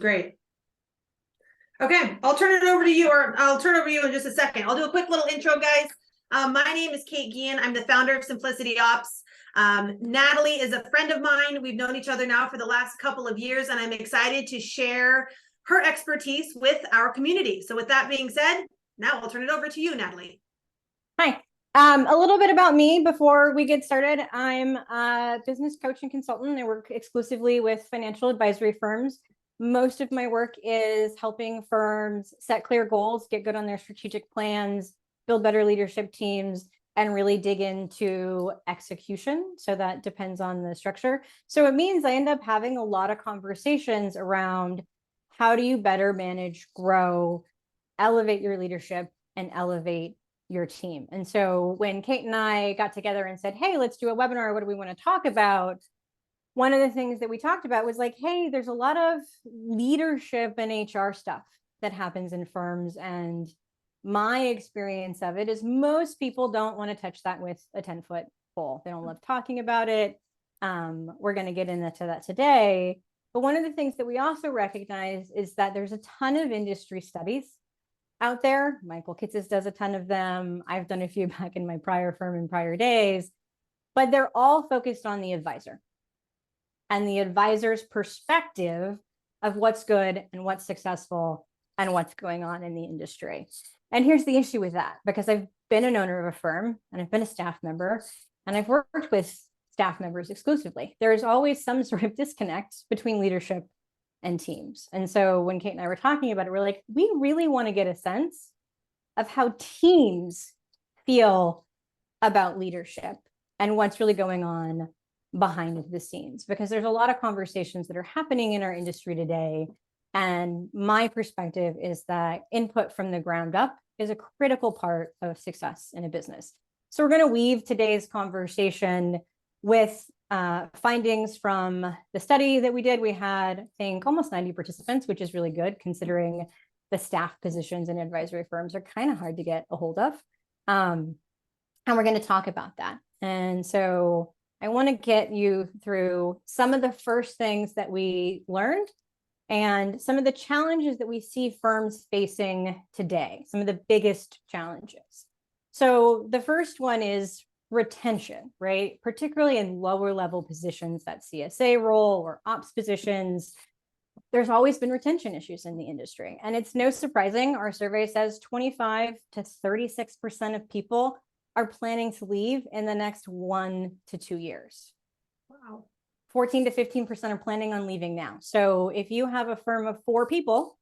Great. Okay, I'll turn it over to you, or I'll turn over to you in just a second. I'll do a quick little intro, guys. My name is Kate Guillen. I'm the founder of Simplicity Ops. Natalie is a friend of mine. We've known each other now for the last couple of years, and I'm excited to share her expertise with our community. So with that being said, now I'll turn it over to you, Natalie. Hi. A little bit about me before we get started. I'm a business coach and consultant. I work exclusively with financial advisory firms. Most of my work is helping firms set clear goals, get good on their strategic plans, build better leadership teams, and really dig into execution. So that depends on the structure. So it means I end up having a lot of conversations around how do you better manage, grow, elevate your leadership, and elevate your team. And so when Kate and I got together and said, hey, let's do a webinar, what do we want to talk about? One of the things that we talked about was like, hey, there's a lot of leadership and HR stuff that happens in firms. And my experience of it is most people don't want to touch that with a 10-foot pole. They don't love talking about it. We're going to get into that today. But one of the things that we also recognize is that there's a ton of industry studies out there. Michael Kitces does a ton of them. I've done a few back in my prior firm in prior days, but they're all focused on the advisor and the advisor's perspective of what's good and what's successful and what's going on in the industry. And here's the issue with that, because I've been an owner of a firm and I've been a staff member and I've worked with staff members exclusively. There's always some sort of disconnect between leadership and teams. And so when Kate and I were talking about it, we're like, we really want to get a sense of how teams feel about leadership and what's really going on behind the scenes, because there's a lot of conversations that are happening in our industry today. And my perspective is that input from the ground up is a critical part of success in a business. So we're going to weave today's conversation with findings from the study that we did. We had, I think, almost 90 participants, which is really good considering the staff positions in advisory firms are kind of hard to get a hold of. And we're going to talk about that. And so I want to get you through some of the first things that we learned and some of the challenges that we see firms facing today, some of the biggest challenges. So the first one is retention, right? Particularly in lower level positions, that CSA role or ops positions, there's always been retention issues in the industry. And it's no surprising. Our survey says 25 to 36% of people are planning to leave in the next 1 to 2 years. Wow. 14 to 15% are planning on leaving now. So if you have a firm of 4 people,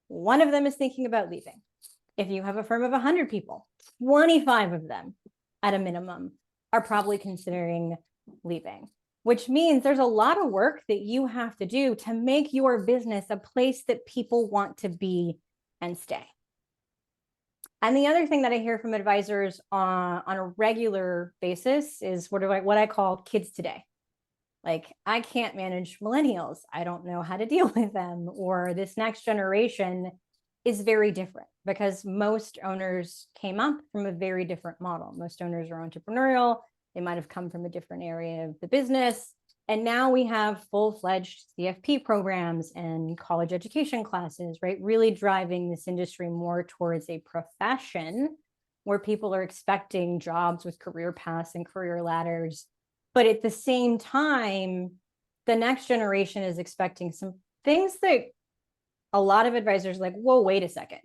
one of them is thinking about leaving. If you have a firm of 100 people, 25 of them at a minimum are probably considering leaving, which means there's a lot of work that you have to do to make your business a place that people want to be and stay. And the other thing that I hear from advisors on a regular basis is what I call kids today. Like, I can't manage millennials. I don't know how to deal with them. Or this next generation is very different because most owners came up from a very different model. Most owners are entrepreneurial. They might have come from a different area of the business. And now we have full-fledged CFP programs and college education classes, right? Really driving this industry more towards a profession where people are expecting jobs with career paths and career ladders. But at the same time, the next generation is expecting some things that a lot of advisors are like, whoa, wait a second.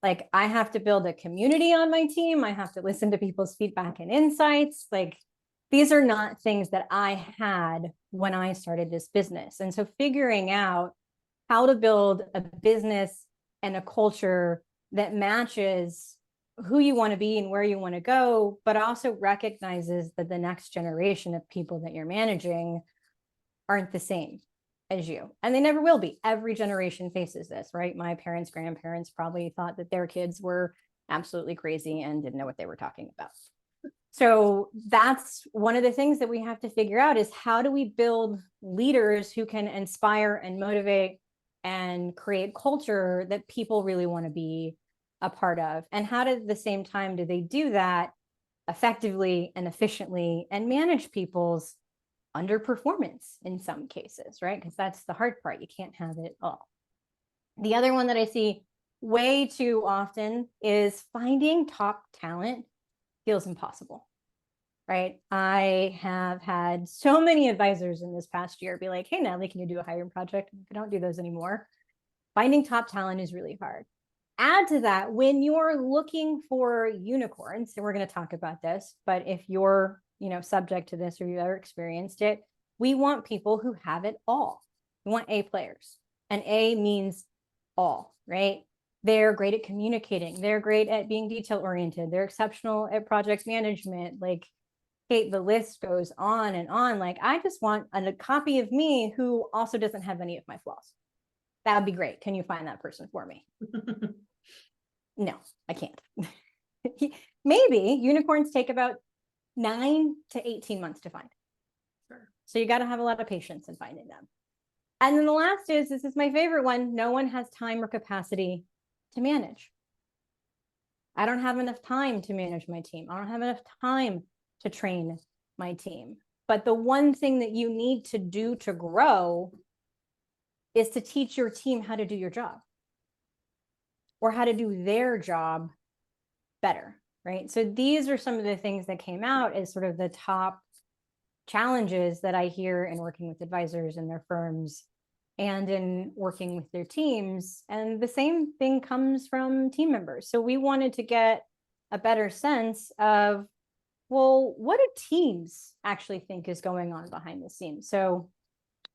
Like, I have to build a community on my team. I have to listen to people's feedback and insights. Like, these are not things that I had when I started this business. And so figuring out how to build a business and a culture that matches who you want to be and where you want to go, but also recognizes that the next generation of people that you're managing aren't the same as you. And they never will be. Every generation faces this, right? My parents, grandparents probably thought that their kids were absolutely crazy and didn't know what they were talking about. So that's one of the things that we have to figure out is how do we build leaders who can inspire and motivate and create culture that people really want to be a part of? And how at the same time do they do that effectively and efficiently and manage people's underperformance in some cases, right? Because that's the hard part. You can't have it all. The other one that I see way too often is finding top talent feels impossible, right? I have had so many advisors in this past year be like, hey, Natalie, can you do a hiring project? I don't do those anymore. Finding top talent is really hard. Add to that, when you're looking for unicorns, and we're going to talk about this, but if you're, subject to this or you've ever experienced it, we want people who have it all. We want A players, and A means all, right? They're great at communicating. They're great at being detail oriented. They're exceptional at project management. Like, Kate, the list goes on and on. Like, I just want a copy of me who also doesn't have any of my flaws. That would be great. Can you find that person for me? No, I can't. Maybe unicorns take about 9 to 18 months to find. Sure. So you got to have a lot of patience in finding them. And then the last is, this is my favorite one. No one has time or capacity to manage. I don't have enough time to manage my team. I don't have enough time to train my team. But the one thing that you need to do to grow is to teach your team how to do your job, or how to do their job better, right? So these are some of the things that came out as sort of the top challenges that I hear in working with advisors in their firms and in working with their teams. And the same thing comes from team members. So we wanted to get a better sense of, well, what do teams actually think is going on behind the scenes? So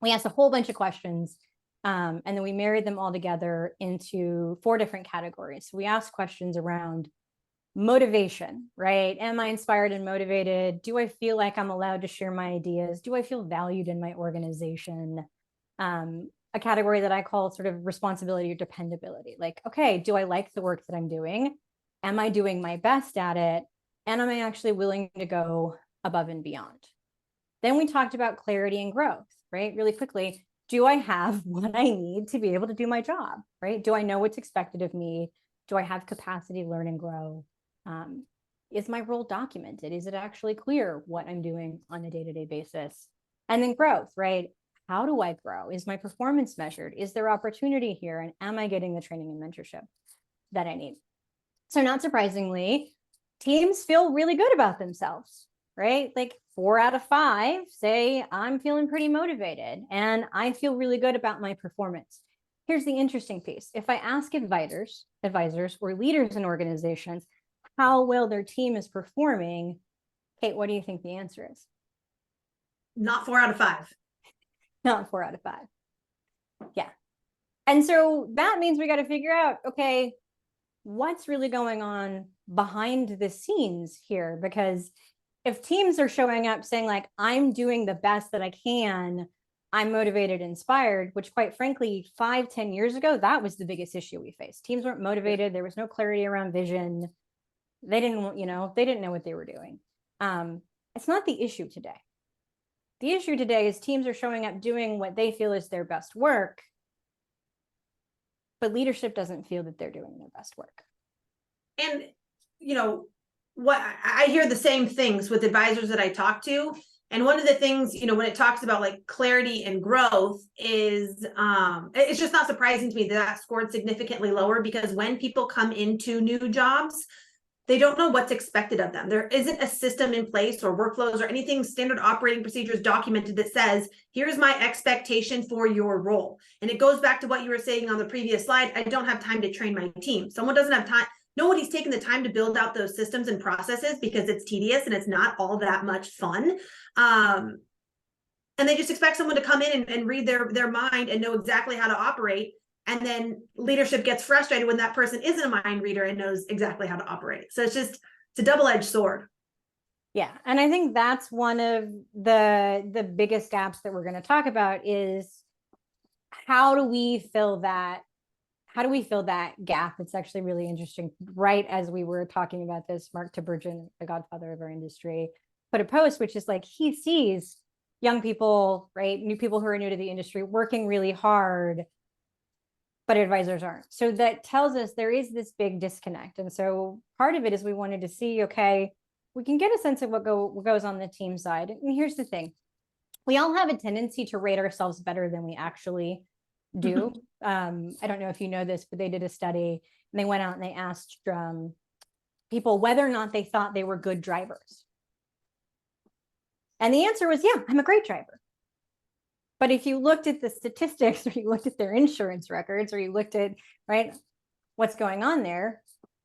we asked a whole bunch of questions, and then we married them all together into 4 different categories. So we asked questions around motivation, right? Am I inspired and motivated? Do I feel like I'm allowed to share my ideas? Do I feel valued in my organization? A category that I call sort of responsibility or dependability. Like, okay, do I like the work that I'm doing? Am I doing my best at it? And am I actually willing to go above and beyond? Then we talked about clarity and growth, right? Really quickly, do I have what I need to be able to do my job, right? Do I know what's expected of me? Do I have capacity to learn and grow? Is my role documented? Is it actually clear what I'm doing on a day-to-day basis? And then growth, right? How do I grow? Is my performance measured? Is there opportunity here? And am I getting the training and mentorship that I need? So not surprisingly, teams feel really good about themselves, right? Like 4 out of 5 say, I'm feeling pretty motivated and I feel really good about my performance. Here's the interesting piece. If I ask advisors or leaders in organizations how well their team is performing, Kate, what do you think the answer is? Not 4 out of 5. Not 4 out of 5. Yeah. And so that means we got to figure out, okay, what's really going on behind the scenes here? Because if teams are showing up saying like, I'm doing the best that I can, I'm motivated, inspired, which quite frankly, 5-10 years ago, that was the biggest issue we faced. Teams weren't motivated. There was no clarity around vision. They didn't know what they were doing. It's not the issue today. The issue today is teams are showing up doing what they feel is their best work, but leadership doesn't feel that they're doing their best work. And, what I hear the same things with advisors that I talk to. And one of the things, when it talks about like clarity and growth is, it's just not surprising to me that scored significantly lower, because when people come into new jobs, they don't know what's expected of them. There isn't a system in place or workflows or anything, standard operating procedures documented that says, here's my expectation for your role. And it goes back to what you were saying on the previous slide. I don't have time to train my team. Someone doesn't have time. Nobody's taken the time to build out those systems and processes because it's tedious and it's not all that much fun. And they just expect someone to come in and read their mind and know exactly how to operate. And then leadership gets frustrated when that person isn't a mind reader and knows exactly how to operate. So it's a double-edged sword. Yeah. And I think that's one of the biggest gaps that we're going to talk about is how do we fill that gap? It's actually really interesting. Right as we were talking about this, Mark Tibergen, the godfather of our industry, put a post, which is like, he sees young people, right? New people who are new to the industry working really hard, but advisors aren't. So that tells us there is this big disconnect. And so part of it is we wanted to see, okay, we can get a sense of what goes on the team side. And here's the thing. we all have a tendency to rate ourselves better than we actually do. I don't know if you know this, but they did a study and they went out and they asked people whether or not they thought they were good drivers. And the answer was, yeah, I'm a great driver. But if you looked at the statistics, or you looked at their insurance records, or you looked at, right, what's going on there,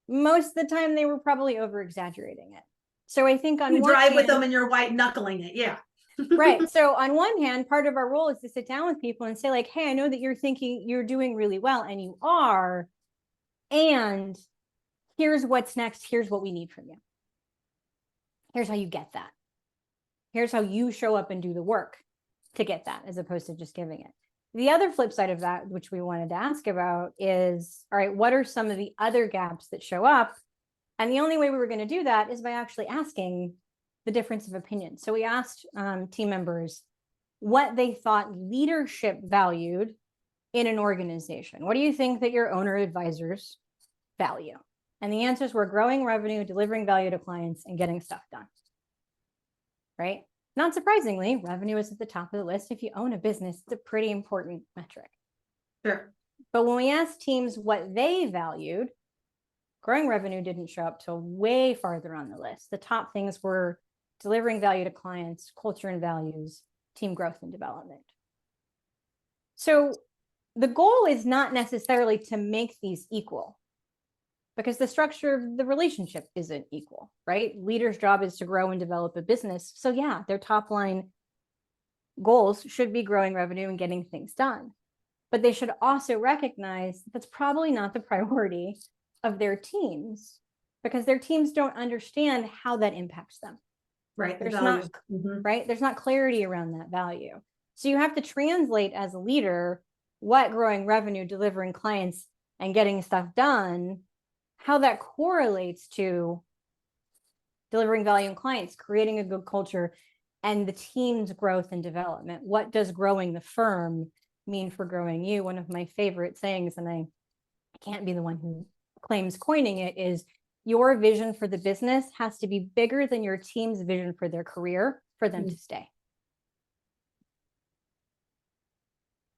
most of the time they were probably over exaggerating it. So I think on You one drive hand, with them and you're white knuckling it. Yeah. right. So on one hand, part of our role is to sit down with people and say, like, hey, I know that you're thinking you're doing really well, and you are. And here's what's next. Here's what we need from you. Here's how you get that. Here's how you show up and do the work to get that, as opposed to just giving it. The other flip side of that, which we wanted to ask about, is, all right, what are some of the other gaps that show up? And the only way we were going to do that is by actually asking the difference of opinion. So we asked team members what they thought leadership valued in an organization. What do you think that your owner advisors value? And the answers were growing revenue, delivering value to clients, and getting stuff done. Right? Not surprisingly, revenue is at the top of the list. If you own a business, it's a pretty important metric. Sure. But when we asked teams what they valued, growing revenue didn't show up till way farther on the list. The top things were delivering value to clients, culture and values, team growth and development. So the goal is not necessarily to make these equal, because the structure of the relationship isn't equal, right? Leaders' job is to grow and develop a business. So yeah, their top line goals should be growing revenue and getting things done. But they should also recognize that's probably not the priority of their teams, because their teams don't understand how that impacts them. Right. There's not, right? There's not clarity around that value. So you have to translate as a leader what growing revenue, delivering clients, and getting stuff done, how that correlates to delivering value in clients, creating a good culture, and the team's growth and development. What does growing the firm mean for growing you? One of my favorite sayings, and I can't be the one who claims coining it, is your vision for the business has to be bigger than your team's vision for their career for them to stay.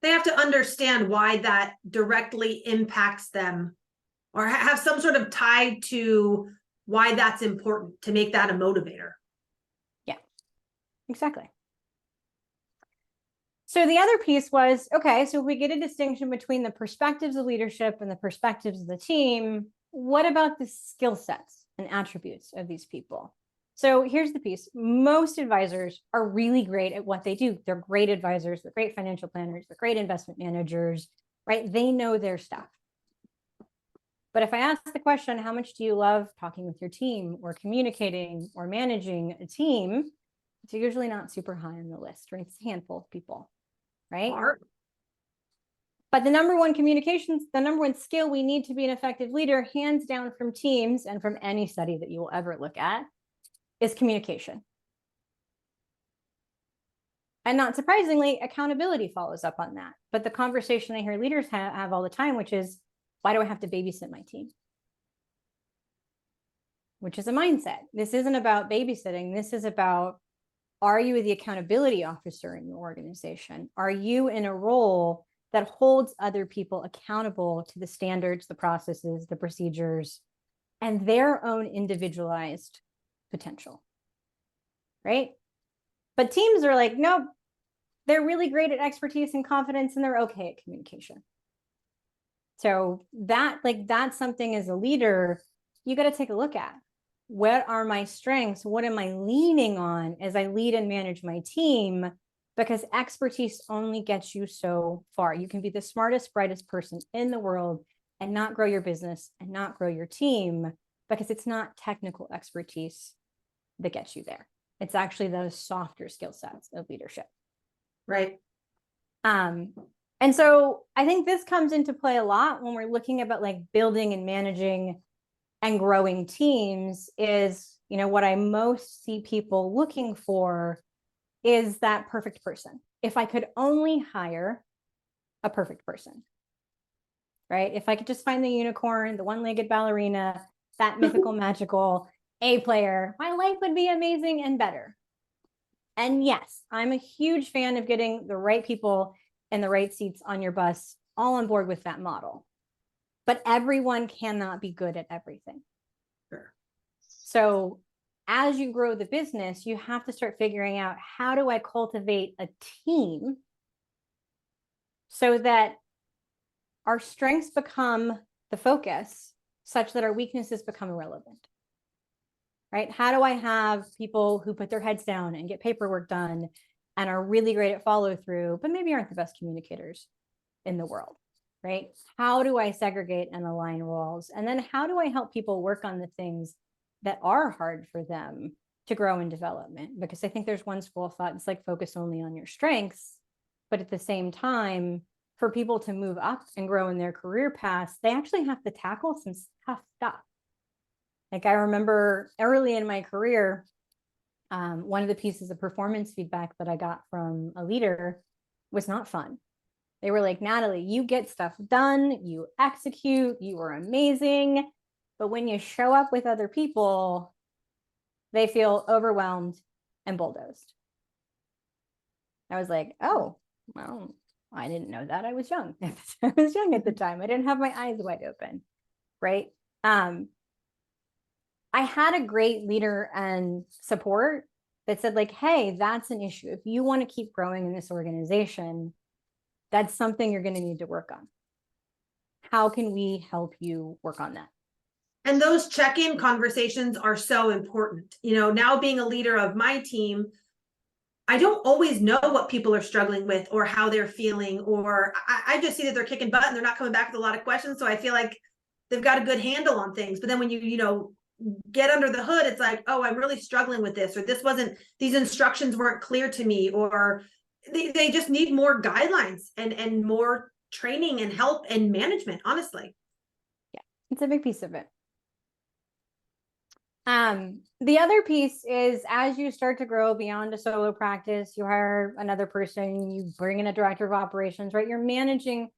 They have to understand why that directly impacts them, or have some sort of tie to why that's important to make that a motivator. Yeah, exactly. So the other piece was, okay, so if we get a distinction between the perspectives of leadership and the perspectives of the team, what about the skill sets and attributes of these people? So here's the piece. Most advisors are really great at what they do. They're great advisors, they're great financial planners, they're great investment managers, right? They know their stuff. But if I ask the question, how much do you love talking with your team or communicating or managing a team? It's usually not super high on the list, right? It's a handful of people, right? But the number one skill we need to be an effective leader, hands down from teams and from any study that you will ever look at, is communication. And not surprisingly, accountability follows up on that. But the conversation I hear leaders have all the time, which is, why do I have to babysit my team? Which is a mindset. This isn't about babysitting. This is about, are you the accountability officer in your organization? Are you in a role that holds other people accountable to the standards, the processes, the procedures, and their own individualized potential, right? But teams are like, nope, they're really great at expertise and confidence, and they're okay at communication. So that's something as a leader, you got to take a look at. What are my strengths? What am I leaning on as I lead and manage my team? Because expertise only gets you so far. You can be the smartest, brightest person in the world and not grow your business and not grow your team, because it's not technical expertise that gets you there. It's actually those softer skill sets of leadership. Right. And so I think this comes into play a lot when we're looking about like building and managing and growing teams. Is, what I most see people looking for is that perfect person. If I could only hire a perfect person, right? If I could just find the unicorn, the one-legged ballerina, that mythical, magical A player, my life would be amazing and better. And yes, I'm a huge fan of getting the right people in the right seats on your bus, all on board with that model. But everyone cannot be good at everything. Sure. So as you grow the business, you have to start figuring out, how do I cultivate a team so that our strengths become the focus, such that our weaknesses become irrelevant, right? How do I have people who put their heads down and get paperwork done and are really great at follow through, but maybe aren't the best communicators in the world, right? How do I segregate and align roles? And then how do I help people work on the things that are hard for them to grow in development? Because I think there's one school of thought, it's like focus only on your strengths, but at the same time, for people to move up and grow in their career paths, they actually have to tackle some tough stuff. Like I remember early in my career, one of the pieces of performance feedback that I got from a leader was not fun. They were like, Natalie, you get stuff done, you execute, you are amazing. But when you show up with other people, they feel overwhelmed and bulldozed. I was like, oh, well, I didn't know that. I was young. I was young at the time. I didn't have my eyes wide open, right? I had a great leader and support that said like, hey, that's an issue. If you want to keep growing in this organization, that's something you're going to need to work on. How can we help you work on that? And those check-in conversations are so important. You know, now being a leader of my team, I don't always know what people are struggling with or how they're feeling, or I just see that they're kicking butt and they're not coming back with a lot of questions. So I feel like they've got a good handle on things. But then when you get under the hood, it's like, oh, I'm really struggling with this, or these instructions weren't clear to me, or they just need more guidelines and more training and help and management, honestly. Yeah, it's a big piece of it. The other piece is, as you start to grow beyond a solo practice, you hire another person, you bring in a director of operations, right? You're managing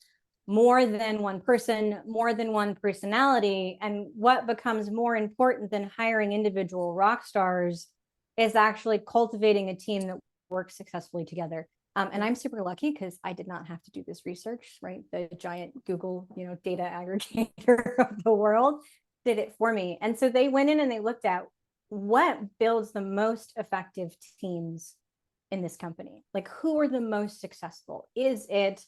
more than one person, more than one personality. And what becomes more important than hiring individual rock stars is actually cultivating a team that works successfully together. And I'm super lucky because I did not have to do this research, right? The giant Google, data aggregator of the world did it for me. And so they went in and they looked at what builds the most effective teams in this company. Like, who are the most successful? Is it,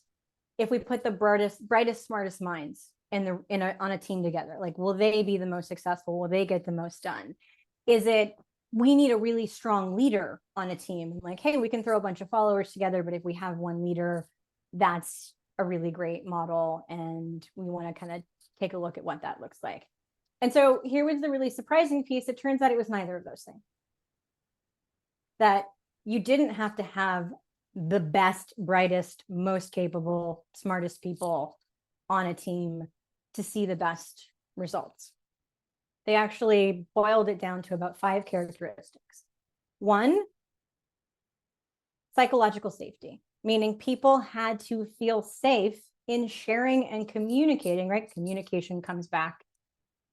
if we put the brightest, smartest minds on a team together, like, will they be the most successful? Will they get the most done? Is it, we need a really strong leader on a team? Like, hey, we can throw a bunch of followers together, but if we have one leader, that's a really great model. And we want to kind of take a look at what that looks like. And so here was the really surprising piece. It turns out it was neither of those things. That you didn't have to have the best, brightest, most capable, smartest people on a team to see the best results. They actually boiled it down to about 5 characteristics. 1, psychological safety, meaning people had to feel safe in sharing and communicating, right? Communication comes back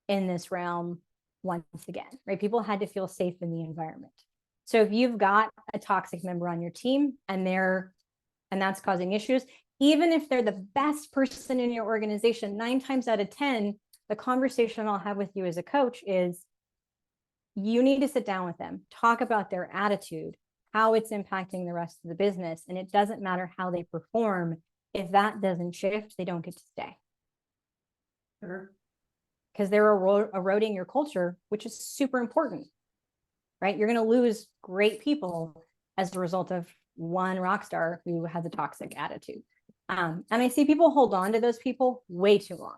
in this realm once again, right? People had to feel safe in the environment. So if you've got a toxic member on your team and that's causing issues, even if they're the best person in your organization, 9 times out of 10, the conversation I'll have with you as a coach is, you need to sit down with them, talk about their attitude, how it's impacting the rest of the business. And it doesn't matter how they perform. If that doesn't shift, they don't get to stay. Sure. Because they're eroding your culture, which is super important, right? You're going to lose great people as a result of one rock star who has a toxic attitude. And I see people hold on to those people way too long,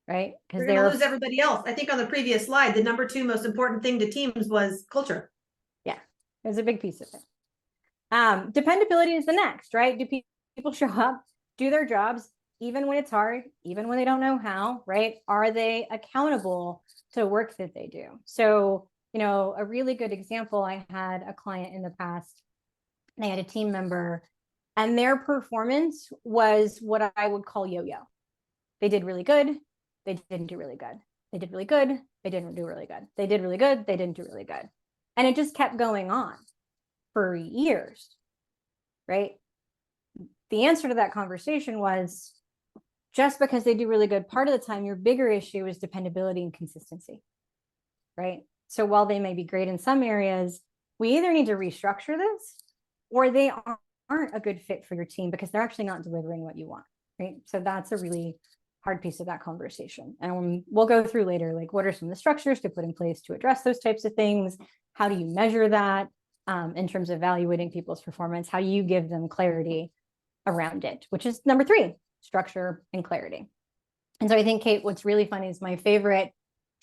right? Because they're going to lose everybody else. I think on the previous slide, the number 2 most important thing to teams was culture. Yeah, there's a big piece of it. Dependability is the next, right? Do people show up, do their jobs, even when it's hard, even when they don't know how, right? Are they accountable to work that they do? So, a really good example, I had a client in the past, they had a team member, and their performance was what I would call yo-yo. They did really good. They didn't do really good. They did really good. They didn't do really good. They did really good. They didn't do really good. And it just kept going on. for years, right? The answer to that conversation was, just because they do really good part of the time, your bigger issue is dependability and consistency, right? So while they may be great in some areas, we either need to restructure this, or they aren't a good fit for your team because they're actually not delivering what you want, right? So that's a really hard piece of that conversation. And we'll go through later, like, what are some of the structures to put in place to address those types of things? How do you measure that in terms of evaluating people's performance? How do you give them clarity around it, which is number 3, structure and clarity. And so I think, Kate, what's really funny is my favorite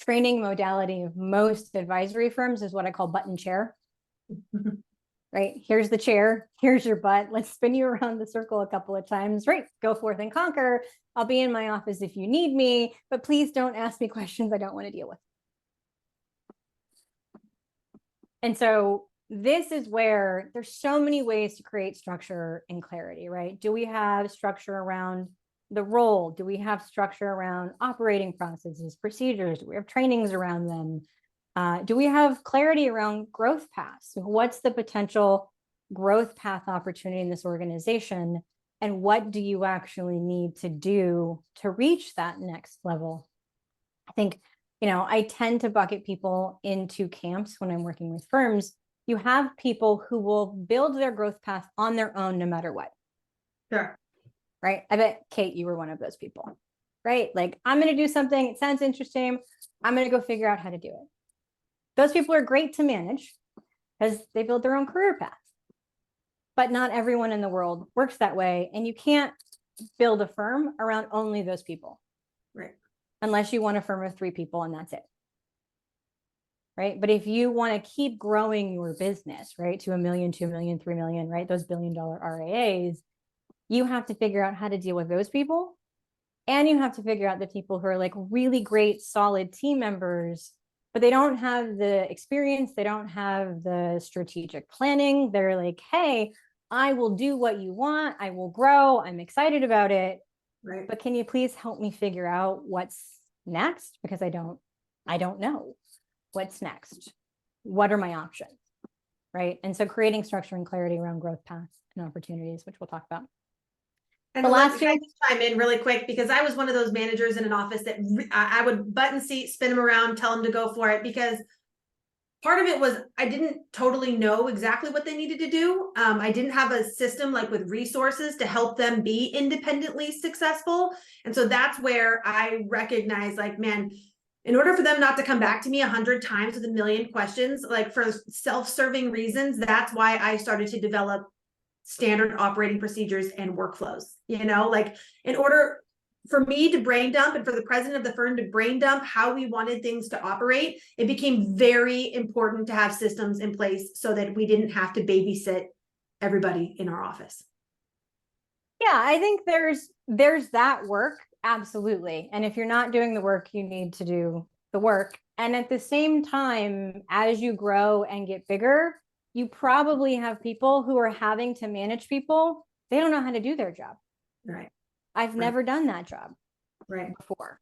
training modality of most advisory firms is what I call button chair. Right? Here's the chair, here's your butt. Let's spin you around the circle a couple of times. Right? Go forth and conquer. I'll be in my office if you need me, but please don't ask me questions I don't want to deal with. And so this is where there's so many ways to create structure and clarity, right? Do we have structure around the role? Do we have structure around operating processes, procedures? Do we have trainings around them? Do we have clarity around growth paths? What's the potential growth path opportunity in this organization? And what do you actually need to do to reach that next level? I think, I tend to bucket people into camps when I'm working with firms. You have people who will build their growth path on their own no matter what. Sure. Right? I bet, Kate, you were one of those people, right? Like, I'm going to do something. It sounds interesting. I'm going to go figure out how to do it. Those people are great to manage because they build their own career path. But not everyone in the world works that way. And you can't build a firm around only those people. Right. Unless you want a firm of 3 people and that's it. Right? But if you want to keep growing your business, right, to $1 million, $2 million, $3 million, right, those $1 billion RAAs, you have to figure out how to deal with those people. And you have to figure out the people who are like really great, solid team members, but they don't have the experience. They don't have the strategic planning. They're like, hey, I will do what you want. I will grow. I'm excited about it. Right. But can you please help me figure out what's next? Because I don't know what's next. What are my options? Right. And so creating structure and clarity around growth paths and opportunities, which we'll talk about. And The last can I just chime in really quick, because I was one of those managers in an office that I would button seat, spin them around, tell them to go for it, because part of it was I didn't totally know exactly what they needed to do. I didn't have a system like with resources to help them be independently successful. And so that's where I recognize, like, man, in order for them not to come back to me 100 times with a million questions, like for self-serving reasons, that's why I started to develop standard operating procedures and workflows. Like, in order for me to brain dump and for the president of the firm to brain dump how we wanted things to operate, it became very important to have systems in place so that we didn't have to babysit everybody in our office. Yeah, I think there's that work, absolutely. And if you're not doing the work, you need to do the work. And at the same time, as you grow and get bigger, you probably have people who are having to manage people. They don't know how to do their job. Right. I've never done that job before.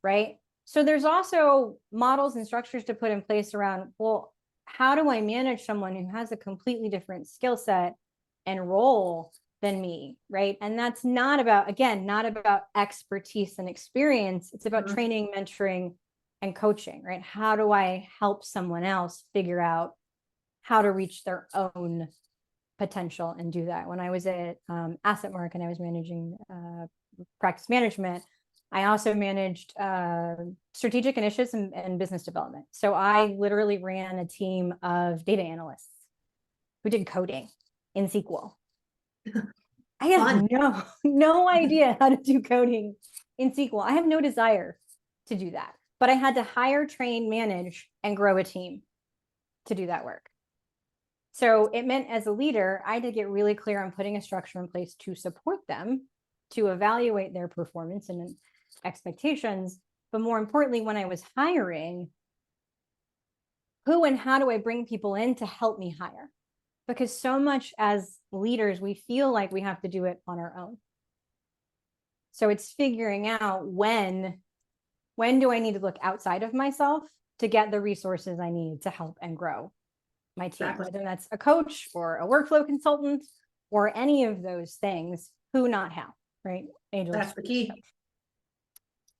Right. So there's also models and structures to put in place around, well, how do I manage someone who has a completely different skill set and role than me? Right. And that's not about expertise and experience. It's about training, mentoring, and coaching. Right. How do I help someone else figure out how to reach their own potential and do that? When I was at AssetMark and I was managing practice management, I also managed strategic initiatives and business development. So I literally ran a team of data analysts who did coding in SQL. I have no idea how to do coding in SQL. I have no desire to do that, but I had to hire, train, manage, and grow a team to do that work. So it meant, as a leader, I had to get really clear on putting a structure in place to support them, to evaluate their performance and expectations. But more importantly, when I was hiring, who and how do I bring people in to help me hire? Because so much as leaders, we feel like we have to do it on our own. So it's figuring out when do I need to look outside of myself to get the resources I need to help and grow my team, Exactly. whether that's a coach or a workflow consultant or any of those things. Who, not how, right? That's the key.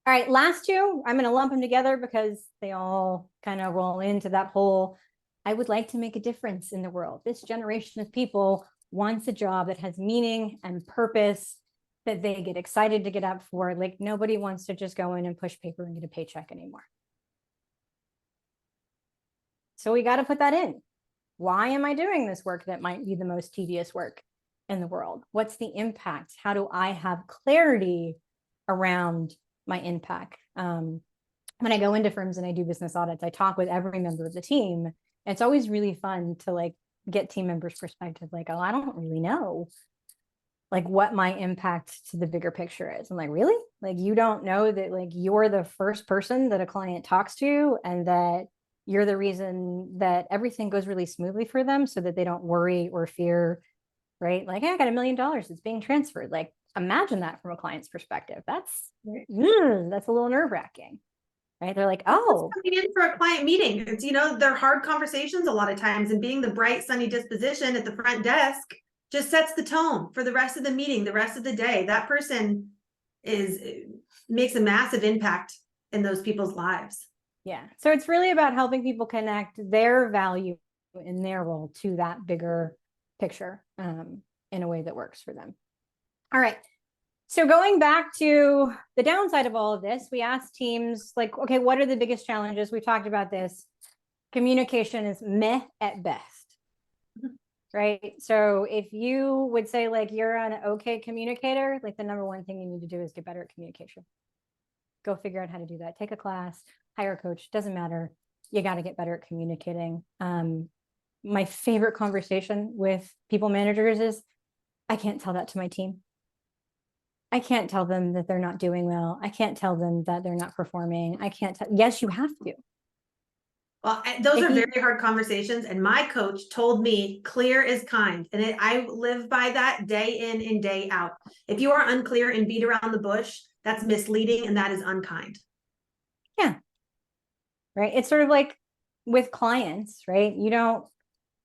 All right, last two, I'm going to lump them together because they all kind of roll into that whole, I would like to make a difference in the world. This generation of people wants a job that has meaning and purpose, that they get excited to get up for. Like, nobody wants to just go in and push paper and get a paycheck anymore. So we got to put that in. Why am I doing this work that might be the most tedious work in the world? What's the impact? How do I have clarity around my impact? When I go into firms and I do business audits, I talk with every member of the team. It's always really fun to like get team members' perspective. Like, oh, I don't really know like what my impact to the bigger picture is. I'm like, really? Like, you don't know that like you're the first person that a client talks to, and that you're the reason that everything goes really smoothly for them, so that they don't worry or fear, right? Like, hey, I got $1 million, it's being transferred. Like, imagine that from a client's perspective. That's that's a little nerve-wracking, right? They're like, oh, coming in for a client meeting. It's, you know, they're hard conversations a lot of times, and being the bright, sunny disposition at the front desk just sets the tone for the rest of the meeting, the rest of the day. That person makes a massive impact in those people's lives. yeah. So it's really about helping people connect their value in their role to that bigger picture in a way that works for them. All right. So going back to the downside of all of this, we asked teams like, okay, what are the biggest challenges? We talked about this. Communication is meh at best, right? So if you would say like you're an okay communicator, like the number one thing you need to do is get better at communication. Go figure out how to do that. Take a class, hire a coach, doesn't matter. You got to get better at communicating. My favorite conversation with people managers is, I can't tell that to my team. I can't tell them that they're not doing well. I can't tell them that they're not performing. I can't tell. Yes, you have to. Well, those are very hard conversations. And my coach told me clear is kind. And I live by that day in and day out. If you are unclear and beat around the bush, that's misleading and that is unkind. Yeah. Right. It's sort of like with clients, right?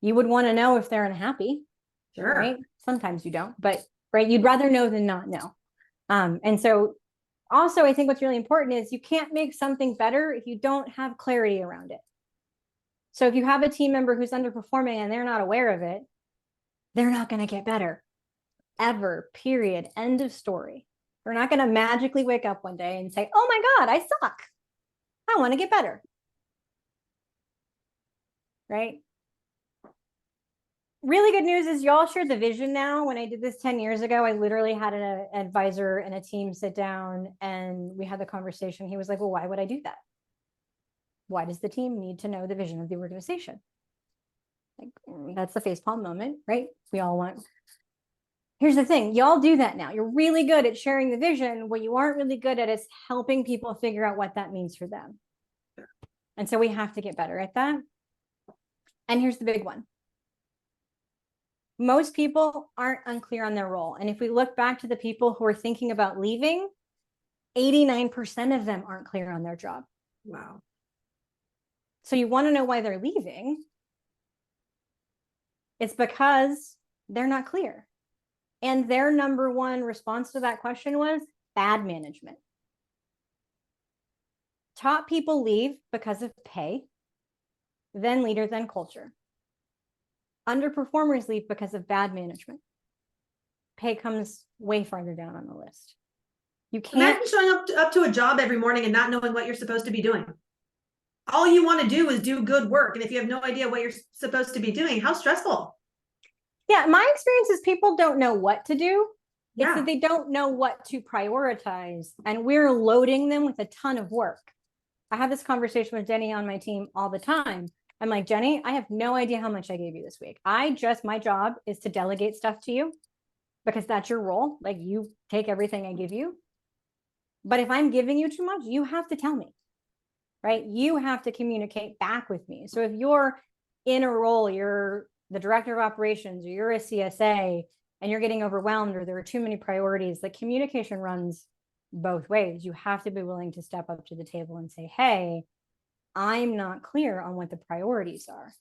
You would want to know if they're unhappy. Sure. Right. Sometimes you don't, but right. You'd rather know than not know. And so also, I think what's really important is you can't make something better if you don't have clarity around it. So if you have a team member who's underperforming and they're not aware of it, they're not going to get better ever, period. End of story. They're not going to magically wake up one day and say, oh my God, I suck. I want to get better. Right? Really good news is y'all shared the vision now. When I did this 10 years ago, I literally had an advisor and a team sit down and we had the conversation. He was like, well, why would I do that? Why does the team need to know the vision of the organization? Like, that's the facepalm moment, right? We all want. Here's the thing, y'all do that now. You're really good at sharing the vision. What you aren't really good at is helping people figure out what that means for them. And so we have to get better at that. And here's the big one. Most people aren't unclear on their role. And if we look back to the people who are thinking about leaving, 89% of them aren't clear on their job. Wow. So you want to know why they're leaving? It's because they're not clear. And their number one response to that question was bad management. Top people leave because of pay, then leader, then culture. Underperformers leave because of bad management. Pay comes way farther down on the list. You can't. Imagine showing up to a job every morning and not knowing what you're supposed to be doing. All you want to do is do good work. And if you have no idea what you're supposed to be doing, how stressful. Yeah, my experience is people don't know what to do. It's Yeah. that they don't know what to prioritize. And we're loading them with a ton of work. I have this conversation with Jenny on my team all the time. I'm like, Jenny, I have no idea how much I gave you this week. My job is to delegate stuff to you because that's your role. Like, you take everything I give you. But if I'm giving you too much, you have to tell me, right? You have to communicate back with me. So if you're in a role, you're the director of operations, or you're a CSA and you're getting overwhelmed, or there are too many priorities, like, communication runs both ways. You have to be willing to step up to the table and say, hey, I'm not clear on what the priorities are.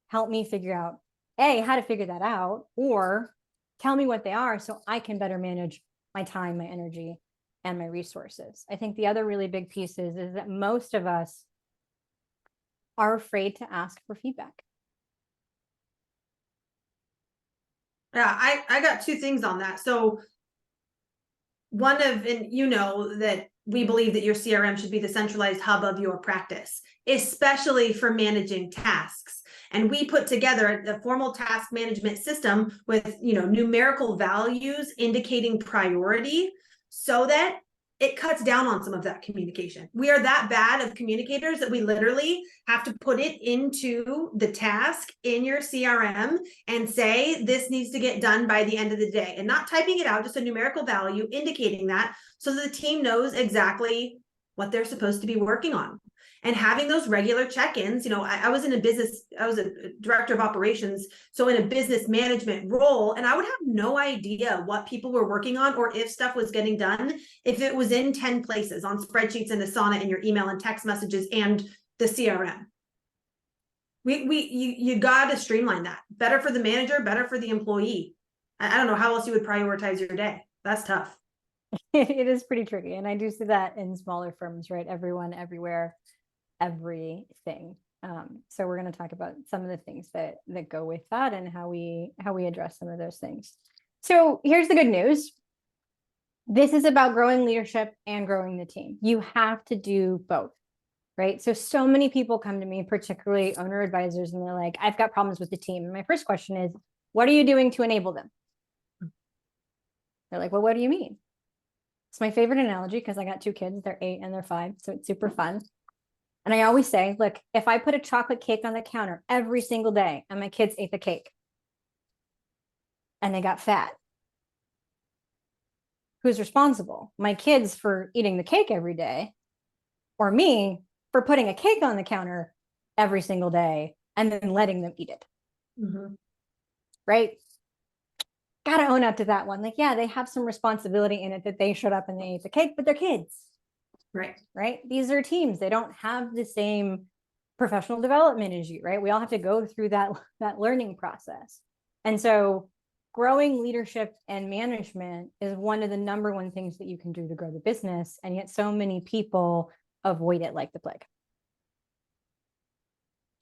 help me figure out how to figure that out, or tell me what they are so I can better manage my time, my energy, and my resources. I think the other really big piece is that most of us are afraid to ask for feedback. Yeah, I got two things on that. So and you know that we believe that your CRM should be the centralized hub of your practice, especially for managing tasks. And we put together a formal task management system with, numerical values indicating priority so that it cuts down on some of that communication. We are that bad of communicators that we literally have to put it into the task in your CRM and say, this needs to get done by the end of the day, and not typing it out, just a numerical value indicating that, so that the team knows exactly what they're supposed to be working on. And having those regular check-ins, I was a director of operations, so in a business management role, and I would have no idea what people were working on or if stuff was getting done if it was in 10 places on spreadsheets and Asana and your email and text messages and the CRM. You got to streamline that. Better for the manager, better for the employee. I don't know how else you would prioritize your day. That's tough. It is pretty tricky, and I do see that in smaller firms, right? Everyone, everywhere, everything. So we're going to talk about some of the things that go with that and how we address some of those things. So here's the good news. This is about growing leadership and growing the team. You have to do both, right? So many people come to me, particularly owner advisors, and they're like, I've got problems with the team. And my first question is, what are you doing to enable them? They're like, well, what do you mean? It's my favorite analogy because I got two kids. They're 8 and they're 5. So it's super fun. And I always say, look, if I put a chocolate cake on the counter every single day and my kids ate the cake and they got fat, who's responsible? My kids for eating the cake every day, or me for putting a cake on the counter every single day and then letting them eat it? Mm-hmm. Right? Got to own up to that one. Like, yeah, they have some responsibility in it that they showed up and they ate the cake, but they're kids. Right. These are teams. They don't have the same professional development as you, right? We all have to go through that learning process. And so growing leadership and management is one of the number one things that you can do to grow the business. And yet so many people avoid it like the plague.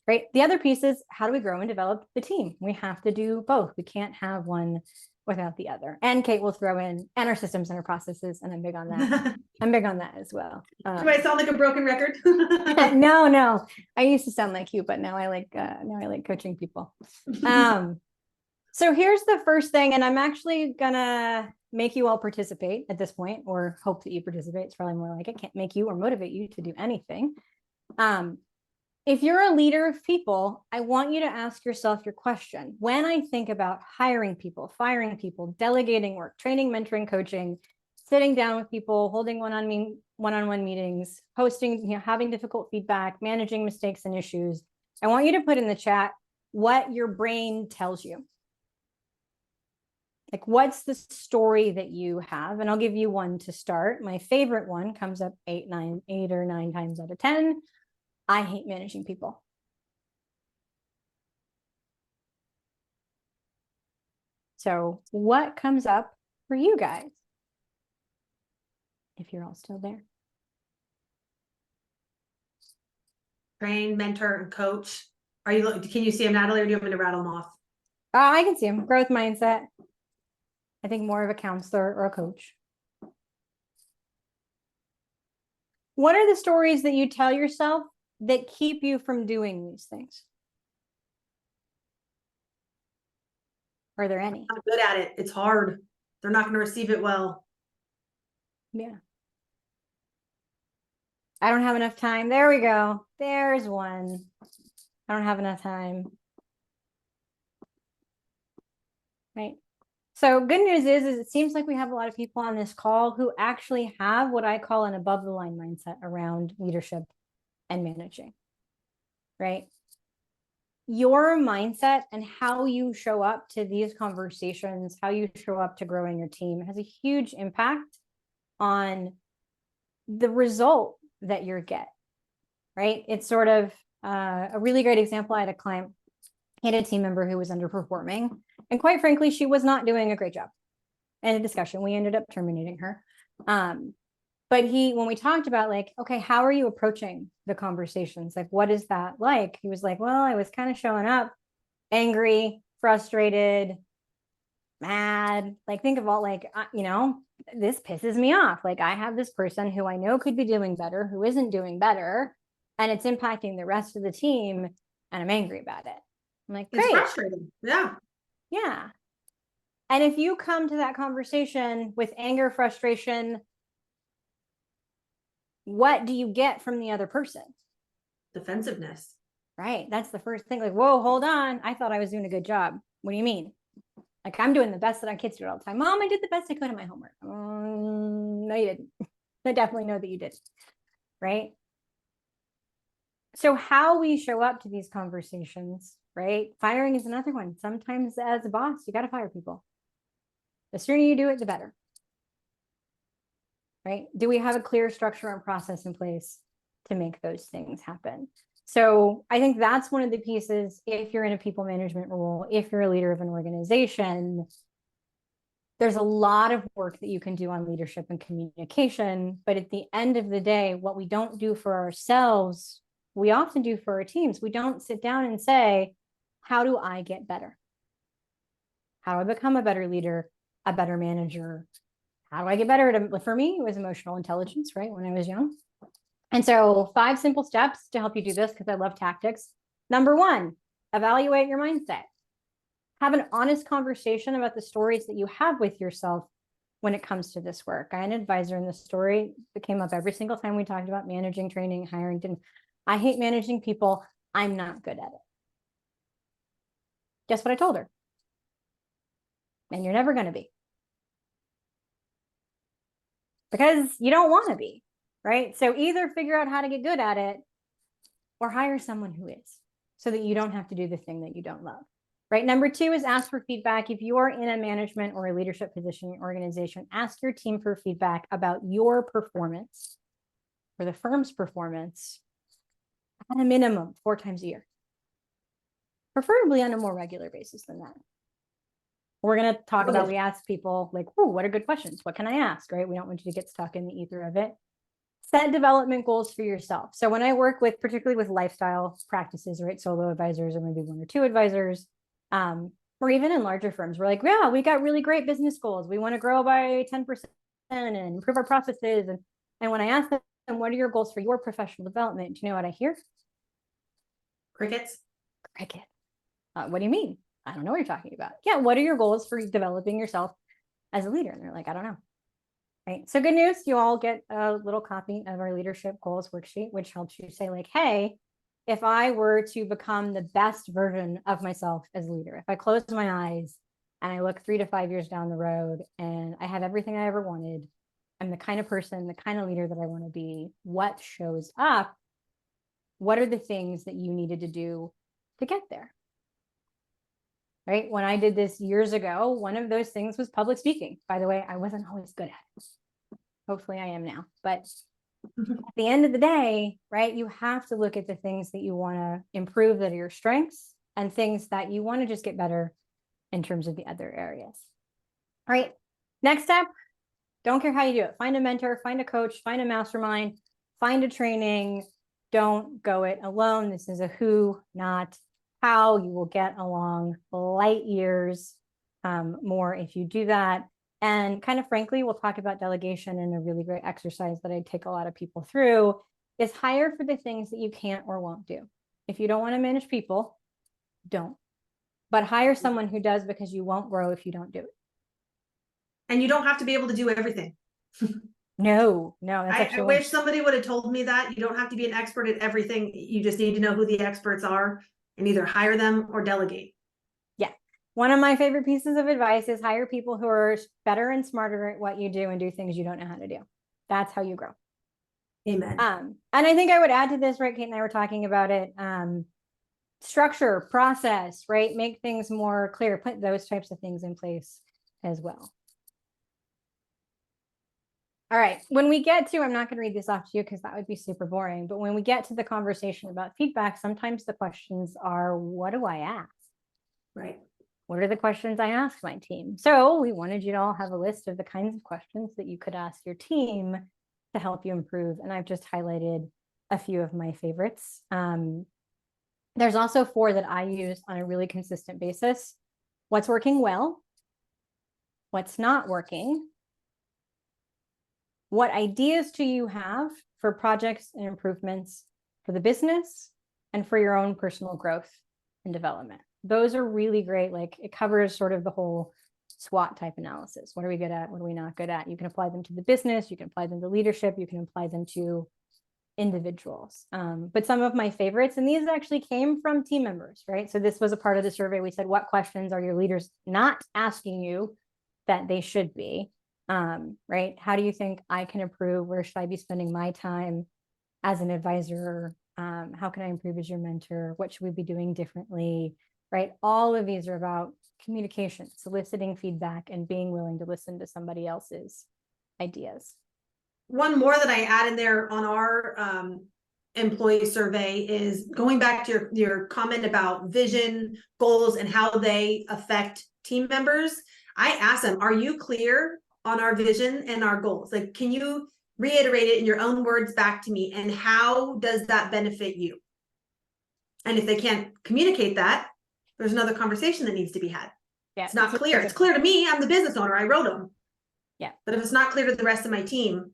Right. The other piece is, how do we grow and develop the team? We have to do both. We can't have one without the other. And Kate will throw in, and our systems and our processes, and I'm big on that. I'm big on that as well. Do I sound like a broken record? No. I used to sound like you, but now I like coaching people. So here's the first thing, and I'm actually gonna make you all participate at this point, or hope that you participate. It's probably more like I can't make you or motivate you to do anything. If you're a leader of people, I want you to ask yourself your question. When I think about hiring people, firing people, delegating work, training, mentoring, coaching, sitting down with people, holding one-on-one meetings, hosting, having difficult feedback, managing mistakes and issues, I want you to put in the chat what your brain tells you. Like, what's the story that you have? And I'll give you one to start. My favorite one comes up 8 or 9 times out of 10. I hate managing people. So what comes up for you guys? If you're all still there. Train, mentor, and coach. Can you see them, Natalie, or do you want me to rattle them off? I can see them. Growth mindset. I think more of a counselor or a coach. What are the stories that you tell yourself that keep you from doing these things? Are there any? I'm good at it. It's hard. They're not going to receive it well. Yeah. I don't have enough time. There we go. There's one. I don't have enough time. Right. So good news is it seems like we have a lot of people on this call who actually have what I call an above the line mindset around leadership and managing. Right. Your mindset and how you show up to these conversations, how you show up to growing your team has a huge impact on the result that you get, right? It's sort of a really great example. I had a client He had a team member who was underperforming. And quite frankly, she was not doing a great job. In a discussion, we ended up terminating her. But when we talked about like, okay, how are you approaching the conversations? Like, what is that like? He was like, well, I was kind of showing up angry, frustrated, mad. Like, think of all like, this pisses me off. Like, I have this person who I know could be doing better, who isn't doing better, and it's impacting the rest of the team, and I'm angry about it. I'm like, great. It's frustrating. Yeah. Yeah. And if you come to that conversation with anger, frustration, what do you get from the other person? Defensiveness. Right. That's the first thing. Like, whoa, hold on. I thought I was doing a good job. What do you mean? Like, I'm doing the best that our kids do all the time. Mom, I did the best I could in my homework. No, you didn't. I definitely know that you did. Right. So how we show up to these conversations, right? Firing is another one. Sometimes as a boss, you got to fire people. The sooner you do it, the better. Right? Do we have a clear structure and process in place to make those things happen? So I think that's one of the pieces. If you're in a people management role, if you're a leader of an organization, there's a lot of work that you can do on leadership and communication. But at the end of the day, what we don't do for ourselves, we often do for our teams. We don't sit down and say, how do I get better? How do I become a better leader, a better manager? How do I get better at, for me, it was emotional intelligence, right? When I was young. And so 5 simple steps to help you do this, because I love tactics. Number 1, evaluate your mindset. Have an honest conversation about the stories that you have with yourself when it comes to this work. I had an advisor in the story that came up every single time we talked about managing, training, hiring. I hate managing people. I'm not good at it. Guess what I told her? And you're never going to be. Because you don't want to be, right? So either figure out how to get good at it or hire someone who is, so that you don't have to do the thing that you don't love, right? Number 2 is ask for feedback. If you are in a management or a leadership position in your organization, ask your team for feedback about your performance or the firm's performance at a minimum 4 times a year, preferably on a more regular basis than that. We're going to talk about, we ask people like, oh, what are good questions? What can I ask, right? We don't want you to get stuck in the ether of it. Set development goals for yourself. So when I work with, particularly with lifestyle practices, right? Solo advisors or maybe 1 or 2 advisors, or even in larger firms, we're like, yeah, we got really great business goals. We want to grow by 10% and improve our processes. And when I ask them, what are your goals for your professional development? Do you know what I hear? Crickets. Cricket. What do you mean? I don't know what you're talking about. Yeah, what are your goals for developing yourself as a leader? And they're like, I don't know. Right. So good news, you all get a little copy of our leadership goals worksheet, which helps you say like, hey, if I were to become the best version of myself as a leader, if I close my eyes and I look 3 to 5 years down the road and I have everything I ever wanted, I'm the kind of person, the kind of leader that I want to be, what shows up? What are the things that you needed to do to get there? Right. When I did this years ago, one of those things was public speaking. By the way, I wasn't always good at it. Hopefully I am now. But at the end of the day, right, you have to look at the things that you want to improve that are your strengths and things that you want to just get better in terms of the other areas. All right. Next step, don't care how you do it. Find a mentor, find a coach, find a mastermind, find a training. Don't go it alone. This is a who, not how. You will get along light years more if you do that. And kind of frankly, we'll talk about delegation in a really great exercise that I take a lot of people through, is hire for the things that you can't or won't do. If you don't want to manage people, don't. But hire someone who does, because you won't grow if you don't do it. And you don't have to be able to do everything. No, that's I actually wish somebody would have told me that. You don't have to be an expert at everything. You just need to know who the experts are and either hire them or delegate. Yeah. One of my favorite pieces of advice is hire people who are better and smarter at what you do and do things you don't know how to do. That's how you grow. Amen. And I think I would add to this, right? Kate and I were talking about it. Structure, process, right? Make things more clear, put those types of things in place as well. All right, when we get to, I'm not going to read this off to you because that would be super boring, but when we get to the conversation about feedback, sometimes the questions are, what do I ask? Right. What are the questions I ask my team? So we wanted you to all have a list of the kinds of questions that you could ask your team to help you improve. And I've just highlighted a few of my favorites. There's also 4 that I use on a really consistent basis. What's working well? What's not working? What ideas do you have for projects and improvements for the business and for your own personal growth and development? Those are really great. Like, it covers sort of the whole SWOT type analysis. What are we good at? What are we not good at? You can apply them to the business. You can apply them to leadership. You can apply them to individuals. But some of my favorites, and these actually came from team members, right? So this was a part of the survey. We said, what questions are your leaders not asking you that they should be? Right? How do you think I can improve? Where should I be spending my time as an advisor? How can I improve as your mentor? What should we be doing differently? Right? All of these are about communication, soliciting feedback, and being willing to listen to somebody else's ideas. One more that I add in there on our employee survey is going back to your comment about vision, goals, and how they affect team members. I asked them, are you clear on our vision and our goals? Like, can you reiterate it in your own words back to me? And how does that benefit you? And if they can't communicate that, there's another conversation that needs to be had. Yeah, it's not clear. It's clear to me. I'm the business owner. I wrote them. Yeah. But if it's not clear to the rest of my team,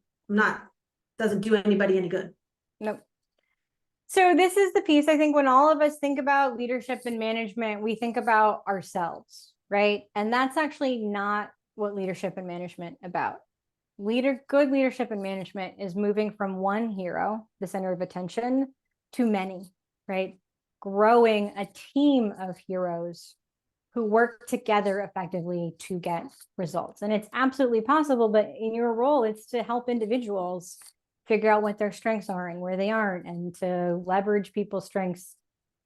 doesn't do anybody any good. Nope. So this is the piece, I think, when all of us think about leadership and management, we think about ourselves, right? And that's actually not what leadership and management about. Good leadership and management is moving from one hero, the center of attention, to many, right? Growing a team of heroes who work together effectively to get results. And it's absolutely possible, but in your role, it's to help individuals figure out what their strengths are and where they aren't, and to leverage people's strengths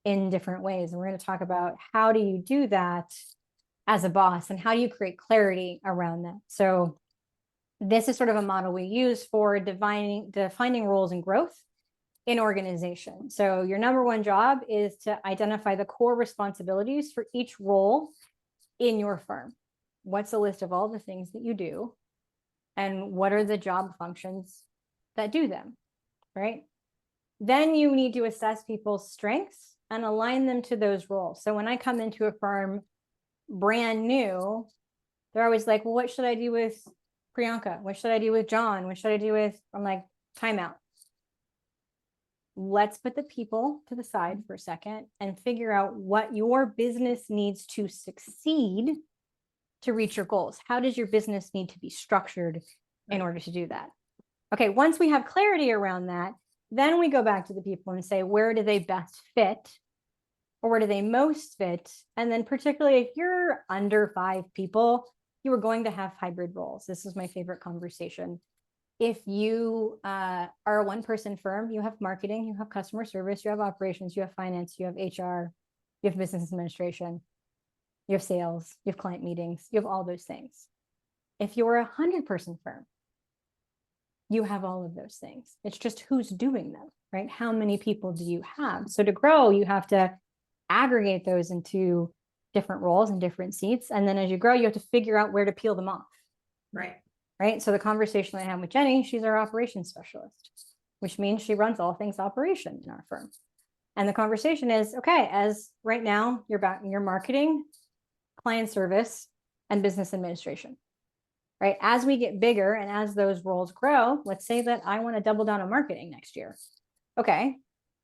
in different ways. And we're going to talk about how do you do that as a boss, and how do you create clarity around that. So this is sort of a model we use for defining roles and growth in organization. So your number one job is to identify the core responsibilities for each role in your firm. What's the list of all the things that you do, and what are the job functions that do them, right? Then you need to assess people's strengths and align them to those roles. So when I come into a firm brand new, they're always like, well, what should I do with Priyanka? What should I do with John? What should I do with, I'm like, timeout. Let's put the people to the side for a second and figure out what your business needs to succeed to reach your goals. How does your business need to be structured in order to do that? Okay, once we have clarity around that, then we go back to the people and say, where do they best fit? Or where do they most fit? And then particularly if you're under 5 people, you are going to have hybrid roles. This is my favorite conversation. If you are a one-person firm, you have marketing, you have customer service, you have operations, you have finance, you have HR, you have business administration, you have sales, you have client meetings, you have all those things. If you're a 100-person firm, you have all of those things. It's just who's doing them, right? How many people do you have? So to grow, you have to aggregate those into different roles and different seats. And then as you grow, you have to figure out where to peel them off. Right. Right. So the conversation I had with Jenny, she's our operations specialist, which means she runs all things operation in our firm. And the conversation is, okay, as right now you're back in your marketing, client service, and business administration. Right. As we get bigger and as those roles grow, let's say that I want to double down on marketing next year. Okay,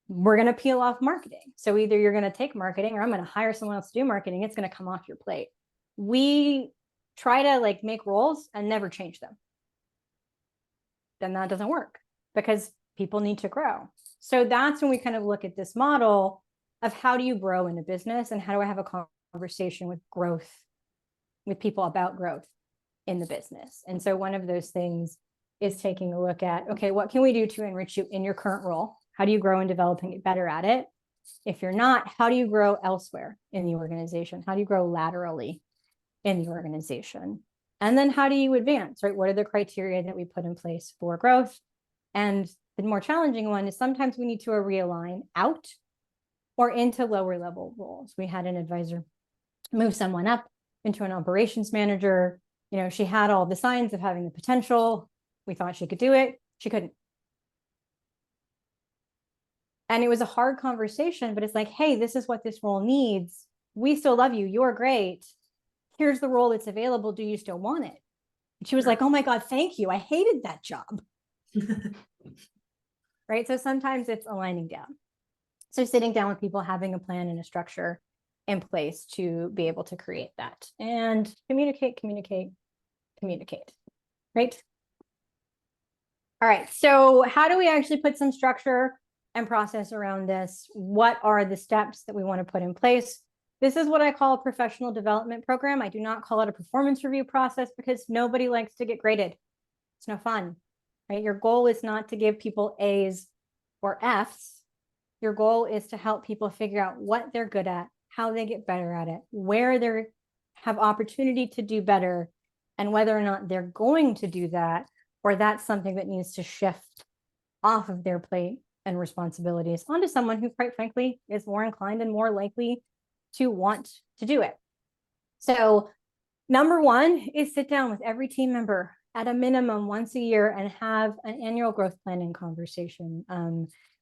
we're going to peel off marketing. So either you're going to take marketing or I'm going to hire someone else to do marketing. It's going to come off your plate. We try to make roles and never change them. Then that doesn't work because people need to grow. So that's when we kind of look at this model of how do you grow in a business and how do I have a conversation with growth, with people about growth in the business. And so one of those things is taking a look at, okay, what can we do to enrich you in your current role? How do you grow and develop and get better at it? If you're not, how do you grow elsewhere in the organization? How do you grow laterally in the organization? And then how do you advance, right? What are the criteria that we put in place for growth? And the more challenging one is sometimes we need to realign out or into lower level roles. We had an advisor move someone up into an operations manager. You know, she had all the signs of having the potential. We thought she could do it. She couldn't. And it was a hard conversation, but it's like, hey, this is what this role needs. We still love you. You're great. Here's the role that's available. Do you still want it? And she was like, oh my God, thank you. I hated that job. Right. So sometimes it's aligning down. So sitting down with people, having a plan and a structure in place to be able to create that and communicate, right? All right. So how do we actually put some structure and process around this? What are the steps that we want to put in place? This is what I call a professional development program. I do not call it a performance review process because nobody likes to get graded. It's no fun, right? Your goal is not to give people A's or F's. Your goal is to help people figure out what they're good at, how they get better at it, where they have opportunity to do better, and whether or not they're going to do that, or that's something that needs to shift off of their plate and responsibilities onto someone who, quite frankly, is more inclined and more likely to want to do it. So number one is sit down with every team member at a minimum once a year and have an annual growth planning conversation.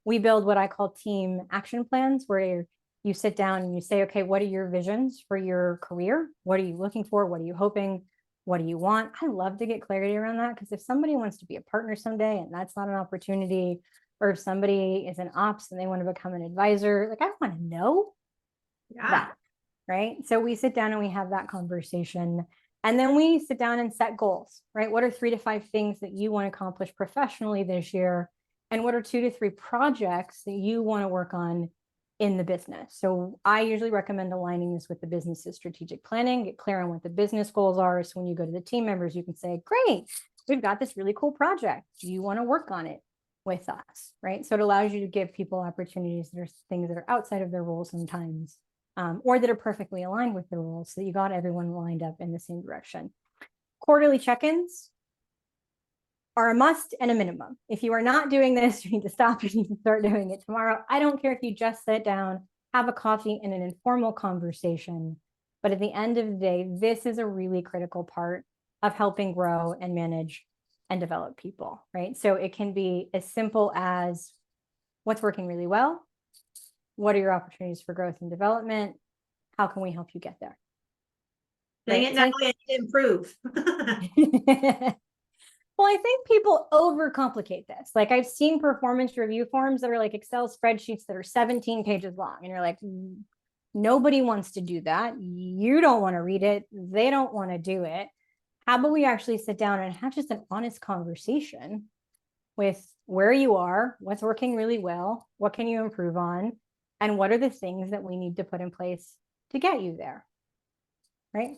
We build what I call team action plans, where you sit down and you say, okay, what are your visions for your career? What are you looking for? What are you hoping? What do you want? I love to get clarity around that, because if somebody wants to be a partner someday and that's not an opportunity, or if somebody is an ops and they want to become an advisor, like I want to know that, right? So we sit down and we have that conversation. And then we sit down and set goals, right? What are 3 to 5 things that you want to accomplish professionally this year? And what are 2 to 3 projects that you want to work on in the business? So I usually recommend aligning this with the business's strategic planning, get clear on what the business goals are. So when you go to the team members, you can say, great, we've got this really cool project. Do you want to work on it with us, right? So it allows you to give people opportunities that are things that are outside of their roles sometimes, or that are perfectly aligned with the rules, so that you got everyone lined up in the same direction. Quarterly check-ins are a must and a minimum. If you are not doing this, you need to stop. You need to start doing it tomorrow. I don't care if you just sit down, have a coffee in an informal conversation, but at the end of the day, this is a really critical part of helping grow and manage and develop people, right? So it can be as simple as what's working really well, what are your opportunities for growth and development, how can we help you get there? Dang it, Natalie, I need to improve. Well, I think people overcomplicate this. Like I've seen performance review forms that are like Excel spreadsheets that are 17 pages long. And you're like, nobody wants to do that. You don't want to read it. They don't want to do it. How about we actually sit down and have just an honest conversation with where you are, what's working really well, what can you improve on, and what are the things that we need to put in place to get you there, right?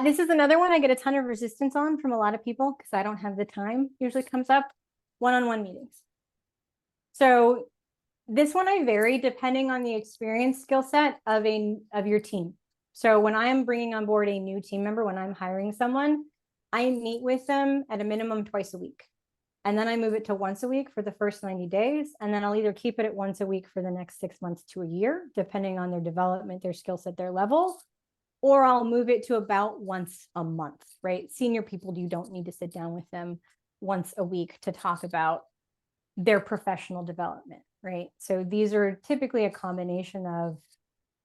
This is another one I get a ton of resistance on from a lot of people because I don't have the time. Usually comes up one-on-one meetings. So this one I vary depending on the experience skill set of your team. So when I am bringing on board a new team member, when I'm hiring someone, I meet with them at a minimum twice a week. And then I move it to once a week for the first 90 days. And then I'll either keep it at once a week for the next 6 months to a year, depending on their development, their skill set, their level, or I'll move it to about once a month, right? Senior people, you don't need to sit down with them once a week to talk about their professional development, right? So these are typically a combination of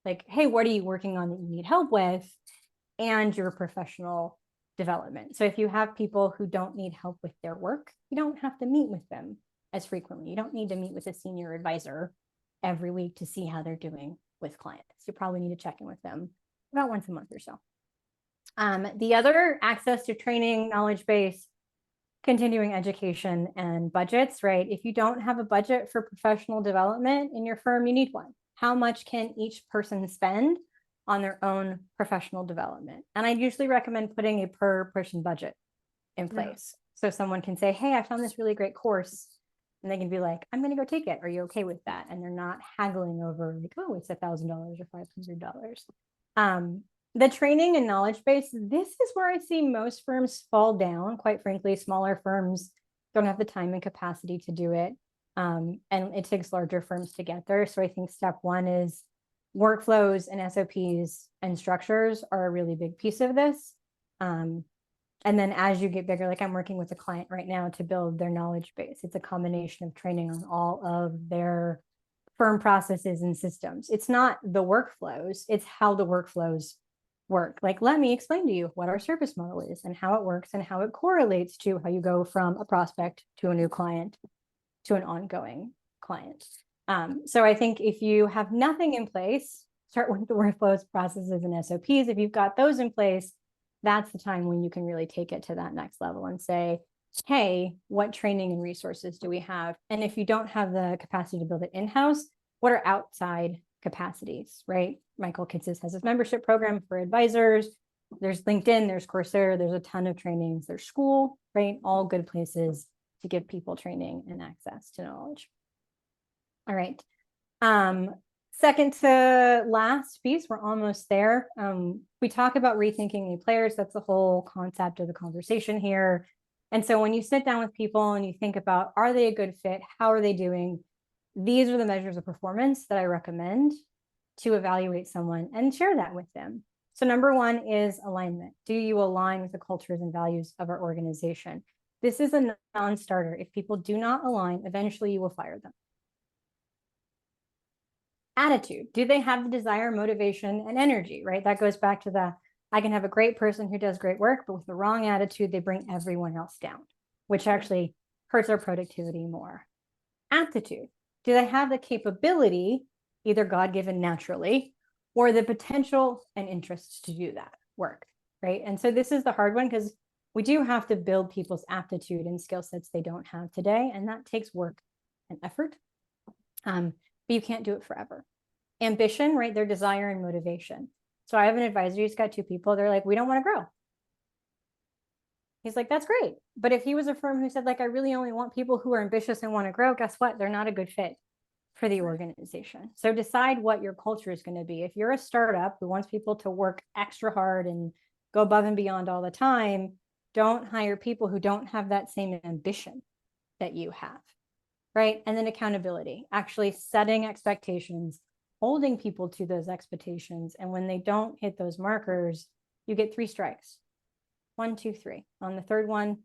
like, hey, what are you working on that you need help with, and your professional development. So if you have people who don't need help with their work, you don't have to meet with them as frequently. You don't need to meet with a senior advisor every week to see how they're doing with clients. You probably need to check in with them about once a month or so. The other, access to training, knowledge base, continuing education, and budgets, right? If you don't have a budget for professional development in your firm, you need one. How much can each person spend on their own professional development? And I usually recommend putting a per person budget in place. So someone can say, hey, I found this really great course. And they can be like, I'm going to go take it. Are you okay with that? And they're not haggling over like, oh, it's $1,000 or $500. The training and knowledge base, this is where I see most firms fall down. Quite frankly, smaller firms don't have the time and capacity to do it. And it takes larger firms to get there. So I think step one is workflows and SOPs and structures are a really big piece of this. And then as you get bigger, like I'm working with a client right now to build their knowledge base. It's a combination of training on all of their firm processes and systems. It's not the workflows, it's how the workflows work. Like, let me explain to you what our service model is and how it works and how it correlates to how you go from a prospect to a new client to an ongoing client. So I think if you have nothing in place, start with the workflows, processes, and SOPs. If you've got those in place, that's the time when you can really take it to that next level and say, hey, what training and resources do we have? And if you don't have the capacity to build it in-house, what are outside capacities, right? Michael Kitces has his membership program for advisors. There's LinkedIn, there's Coursera, there's a ton of trainings, there's school, right? All good places to give people training and access to knowledge. All right. Second to last piece, we're almost there. We talk about rethinking new players. That's the whole concept of the conversation here. And so when you sit down with people and you think about, are they a good fit? How are they doing? These are the measures of performance that I recommend to evaluate someone and share that with them. So number one is alignment. Do you align with the cultures and values of our organization? This is a non-starter. If people do not align, eventually you will fire them. Attitude. Do they have the desire, motivation, and energy, right? That goes back to the, I can have a great person who does great work, but with the wrong attitude, they bring everyone else down, which actually hurts our productivity more. Aptitude. Do they have the capability, either God-given naturally, or the potential and interest to do that work, right? And so this is the hard one because we do have to build people's aptitude and skill sets they don't have today, and that takes work and effort. But you can't do it forever. Ambition, right? Their desire and motivation. So I have an advisor who's got two people. They're like, we don't want to grow. He's like, that's great. But if he was a firm who said, like, I really only want people who are ambitious and want to grow, guess what? They're not a good fit for the organization. So decide what your culture is going to be. If you're a startup who wants people to work extra hard and go above and beyond all the time, don't hire people who don't have that same ambition that you have, right? And then accountability, actually setting expectations, holding people to those expectations. And when they don't hit those markers, you get 3 strikes. 1, 2, 3. On the third one,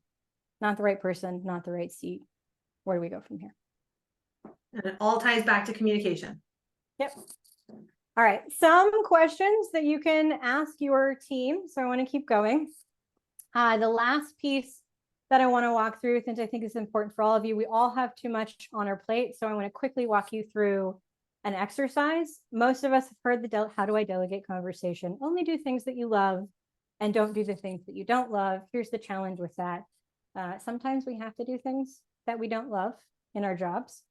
not the right person, not the right seat. Where do we go from here? And it all ties back to communication. Yep. All right. Some questions that you can ask your team. So I want to keep going. The last piece that I want to walk through, since I think is important for all of you, we all have too much on our plate. So I want to quickly walk you through an exercise. Most of us have heard the how do I delegate conversation? Only do things that you love and don't do the things that you don't love. Here's the challenge with that. Sometimes we have to do things that we don't love in our jobs.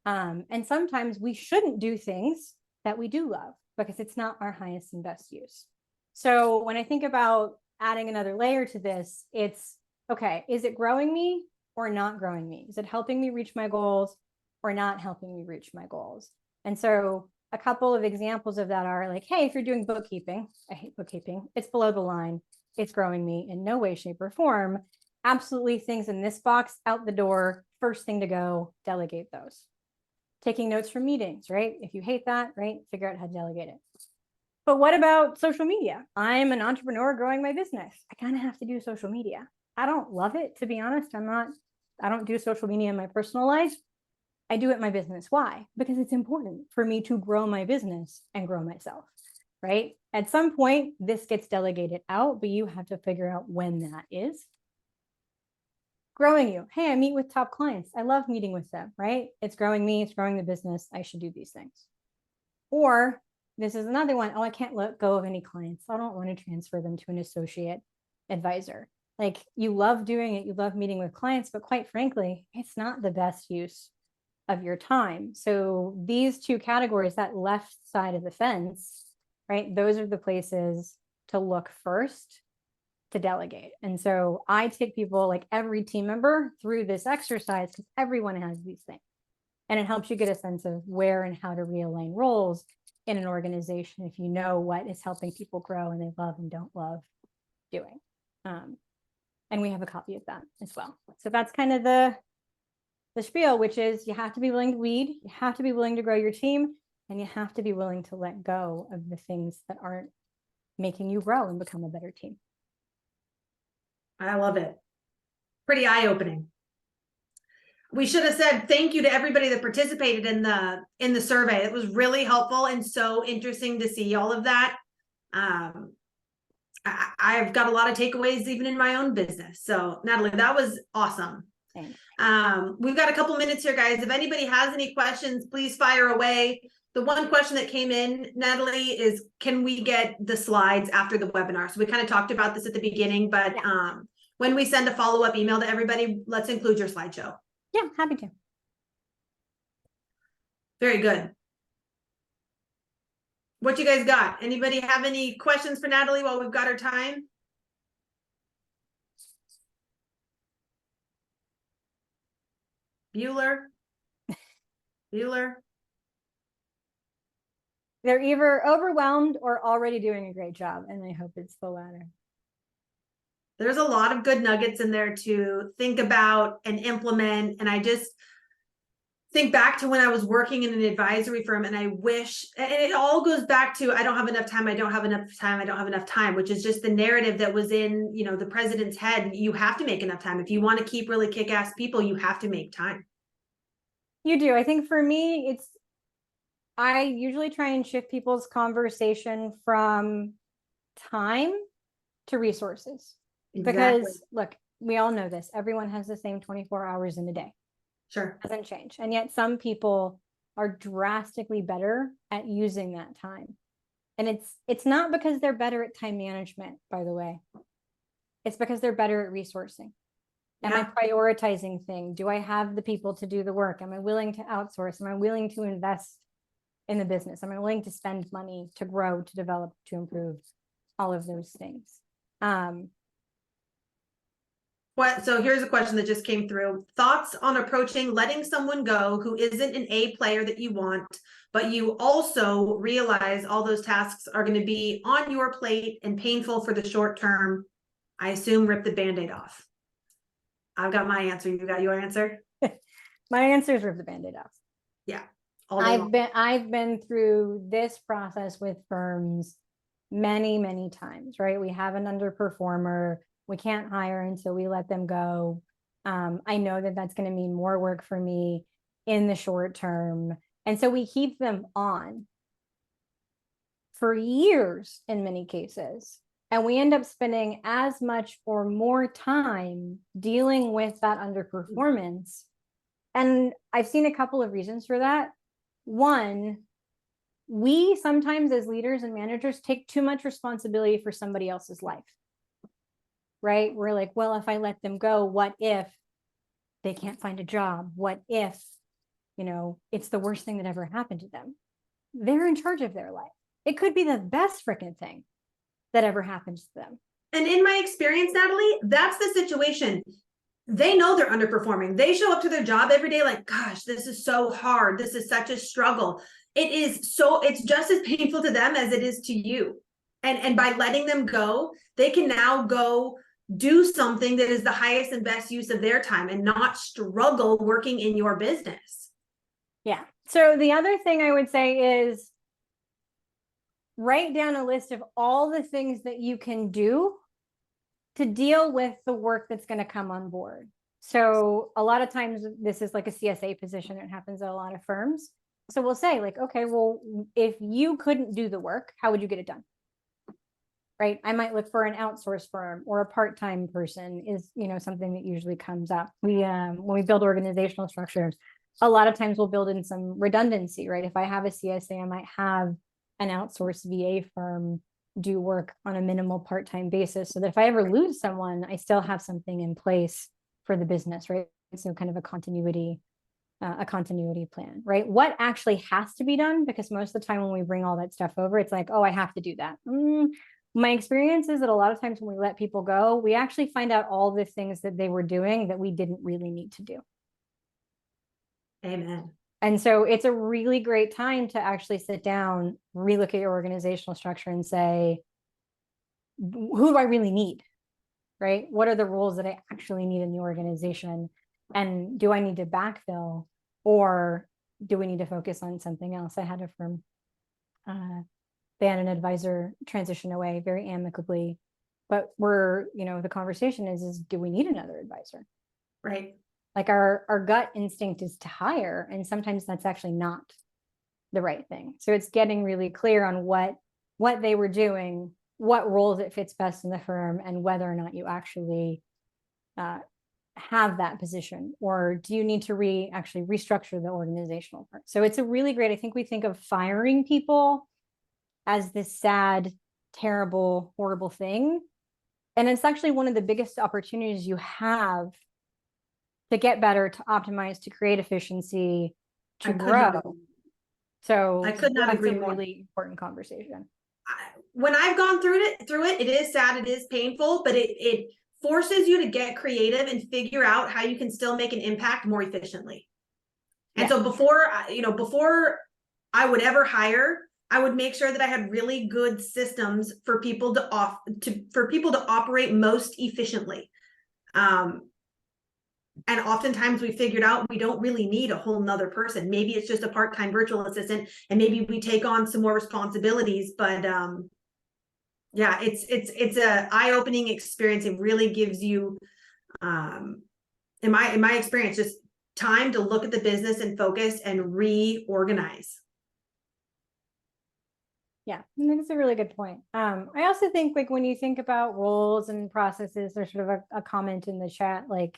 And sometimes we shouldn't do things that we do love because it's not our highest and best use. So when I think about adding another layer to this, it's, okay, is it growing me or not growing me? Is it helping me reach my goals or not helping me reach my goals? And so a couple of examples of that are like, hey, if you're doing bookkeeping, I hate bookkeeping, it's below the line, it's growing me in no way, shape, or form. Absolutely things in this box, out the door, first thing to go, delegate those. Taking notes from meetings, right? If you hate that, right, figure out how to delegate it. But what about social media? I'm an entrepreneur growing my business. I kind of have to do social media. I don't love it, to be honest. I don't do social media in my personal life. I do it in my business. Why? Because it's important for me to grow my business and grow myself, right? At some point, this gets delegated out, but you have to figure out when that is. Growing you. Hey, I meet with top clients. I love meeting with them, right? It's growing me, it's growing the business. I should do these things. Or this is another one. Oh, I can't let go of any clients. I don't want to transfer them to an associate advisor. Like, you love doing it, you love meeting with clients, but quite frankly, it's not the best use of your time. So these two categories, that left side of the fence, right? Those are the places to look first to delegate. And so I take people, like every team member, through this exercise because everyone has these things. And it helps you get a sense of where and how to realign roles in an organization if you know what is helping people grow and they love and don't love doing. And we have a copy of that as well. So that's kind of the spiel, which is you have to be willing to lead, you have to be willing to grow your team, And you have to be willing to let go of the things that aren't making you grow and become a better team. I love it. Pretty eye-opening. We should have said thank you to everybody that participated in the survey. It was really helpful and so interesting to see all of that. I've got a lot of takeaways even in my own business. So Natalie, that was awesome. Thanks. We've got a couple minutes here, guys. If anybody has any questions, please fire away. The one question that came in, Natalie, is can we get the slides after the webinar? So we kind of talked about this at the beginning, but when we send a follow-up email to everybody, let's include your slideshow. Yeah, happy to. Very good. What you guys got? Anybody have any questions for Natalie while we've got her time? Bueller? Bueller? They're either overwhelmed or already doing a great job, and I hope it's the latter. There's a lot of good nuggets in there to think about and implement. And I just think back to when I was working in an advisory firm, and I wish, and it all goes back to, I don't have enough time, I don't have enough time, I don't have enough time, which is just the narrative that was in, you know, the president's head. You have to make enough time. If you want to keep really kick-ass people, you have to make time. You do. I think for me, I usually try and shift people's conversation from time to resources. Exactly. Because look, we all know this. Everyone has the same 24 hours in a day. Sure. It doesn't change. And yet some people are drastically better at using that time. And it's not because they're better at time management, by the way. It's because they're better at resourcing. Am I prioritizing things? Do I have the people to do the work? Am I willing to outsource? Am I willing to invest in the business? Am I willing to spend money to grow, to develop, to improve? All of those things. So here's a question that just came through. Thoughts on approaching letting someone go who isn't an A player that you want, but you also realize all those tasks are going to be on your plate and painful for the short term. I assume rip the Band-Aid off. I've got my answer. You got your answer? My answer is rip the Band-Aid off. Yeah. I've been through this process with firms many times, right? We have an underperformer. We can't hire until we let them go. I know that that's going to mean more work for me in the short term. And so we keep them on for years in many cases. And we end up spending as much or more time dealing with that underperformance. And I've seen a couple of reasons for that. One, we sometimes as leaders and managers take too much responsibility for somebody else's life. Right? We're like, well, if I let them go, what if they can't find a job? What if, it's the worst thing that ever happened to them? They're in charge of their life. It could be the best freaking thing that ever happens to them. And in my experience, Natalie, that's the situation. They know they're underperforming. They show up to their job every day like, gosh, this is so hard. This is such a struggle. It's just as painful to them as it is to you. And by letting them go, they can now go do something that is the highest and best use of their time and not struggle working in your business. Yeah. So the other thing I would say is write down a list of all the things that you can do to deal with the work that's going to come on board. So a lot of times this is like a CSA position. It happens at a lot of firms. So we'll say like, okay, well, if you couldn't do the work, how would you get it done? Right? I might look for an outsourced firm or a part-time person is, something that usually comes up. When we build organizational structures, a lot of times we'll build in some redundancy, right? If I have a CSA, I might have an outsourced VA firm do work on a minimal part-time basis so that if I ever lose someone, I still have something in place for the business, right? So kind of a continuity plan, right? What actually has to be done? Because most of the time when we bring all that stuff over, it's like, oh, I have to do that. My experience is that a lot of times when we let people go, we actually find out all the things that they were doing that we didn't really need to do. Amen. And so it's a really great time to actually sit down, relook at your organizational structure and say, who do I really need? Right? What are the roles that I actually need in the organization? And do I need to backfill? Or do we need to focus on something else? I had a firm, they had an advisor transition away very amicably, but the conversation is do we need another advisor? Right. Like our gut instinct is to hire, and sometimes that's actually not the right thing. So it's getting really clear on what they were doing, what roles it fits best in the firm, and whether or not you actually have that position, or do you need to actually restructure the organizational part. So it's a really great, I think we think of firing people as this sad, terrible, horrible thing. And it's actually one of the biggest opportunities you have to get better, to optimize, to create efficiency, to grow. So I could not agree more. Really important conversation. When I've gone through it, it is sad, it is painful, but it forces you to get creative and figure out how you can still make an impact more efficiently. And so before I would ever hire, I would make sure that I had really good systems for people to operate most efficiently. And oftentimes we figured out we don't really need a whole nother person. Maybe it's just a part-time virtual assistant, and maybe we take on some more responsibilities, but yeah, it's a eye-opening experience. It really gives you, in my experience, just time to look at the business and focus and reorganize. Yeah, I think that's a really good point. I also think like when you think about roles and processes, there's sort of a comment in the chat, like,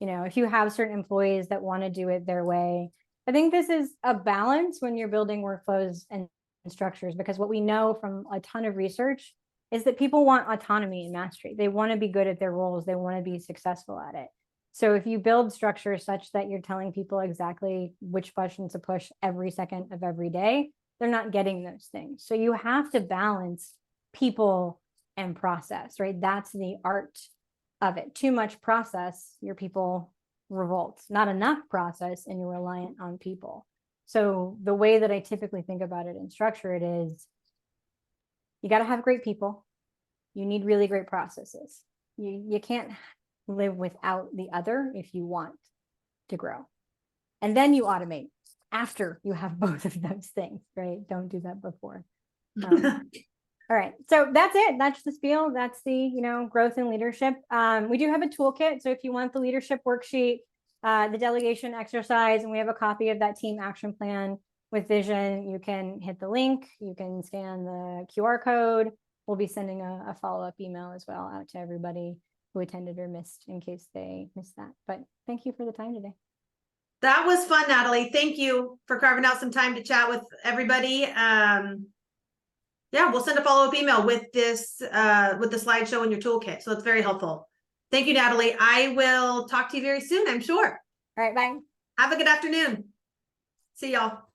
if you have certain employees that want to do it their way, I think this is a balance when you're building workflows and structures, because what we know from a ton of research is that people want autonomy and mastery. They want to be good at their roles. They want to be successful at it. So if you build structures such that you're telling people exactly which button to push every second of every day, they're not getting those things. So you have to balance people and process, right? That's the art of it. Too much process, your people revolt. Not enough process, and you're reliant on people. So the way that I typically think about it and structure it is, you got to have great people. You need really great processes. You can't live without the other if you want to grow. And then you automate after you have both of those things, right? Don't do that before. All right, so that's it. That's the spiel. That's the growth and leadership. We do have a toolkit. So if you want the leadership worksheet, the delegation exercise, and we have a copy of that team action plan with vision, you can hit the link. You can scan the QR code. We'll be sending a follow-up email as well out to everybody who attended or missed, in case they missed that. But thank you for the time today. That was fun, Natalie. Thank you for carving out some time to chat with everybody. Yeah, we'll send a follow-up email with this with the slideshow and your toolkit. So it's very helpful. Thank you, Natalie. I will talk to you very soon, I'm sure. All right, bye. Have a good afternoon. See y'all.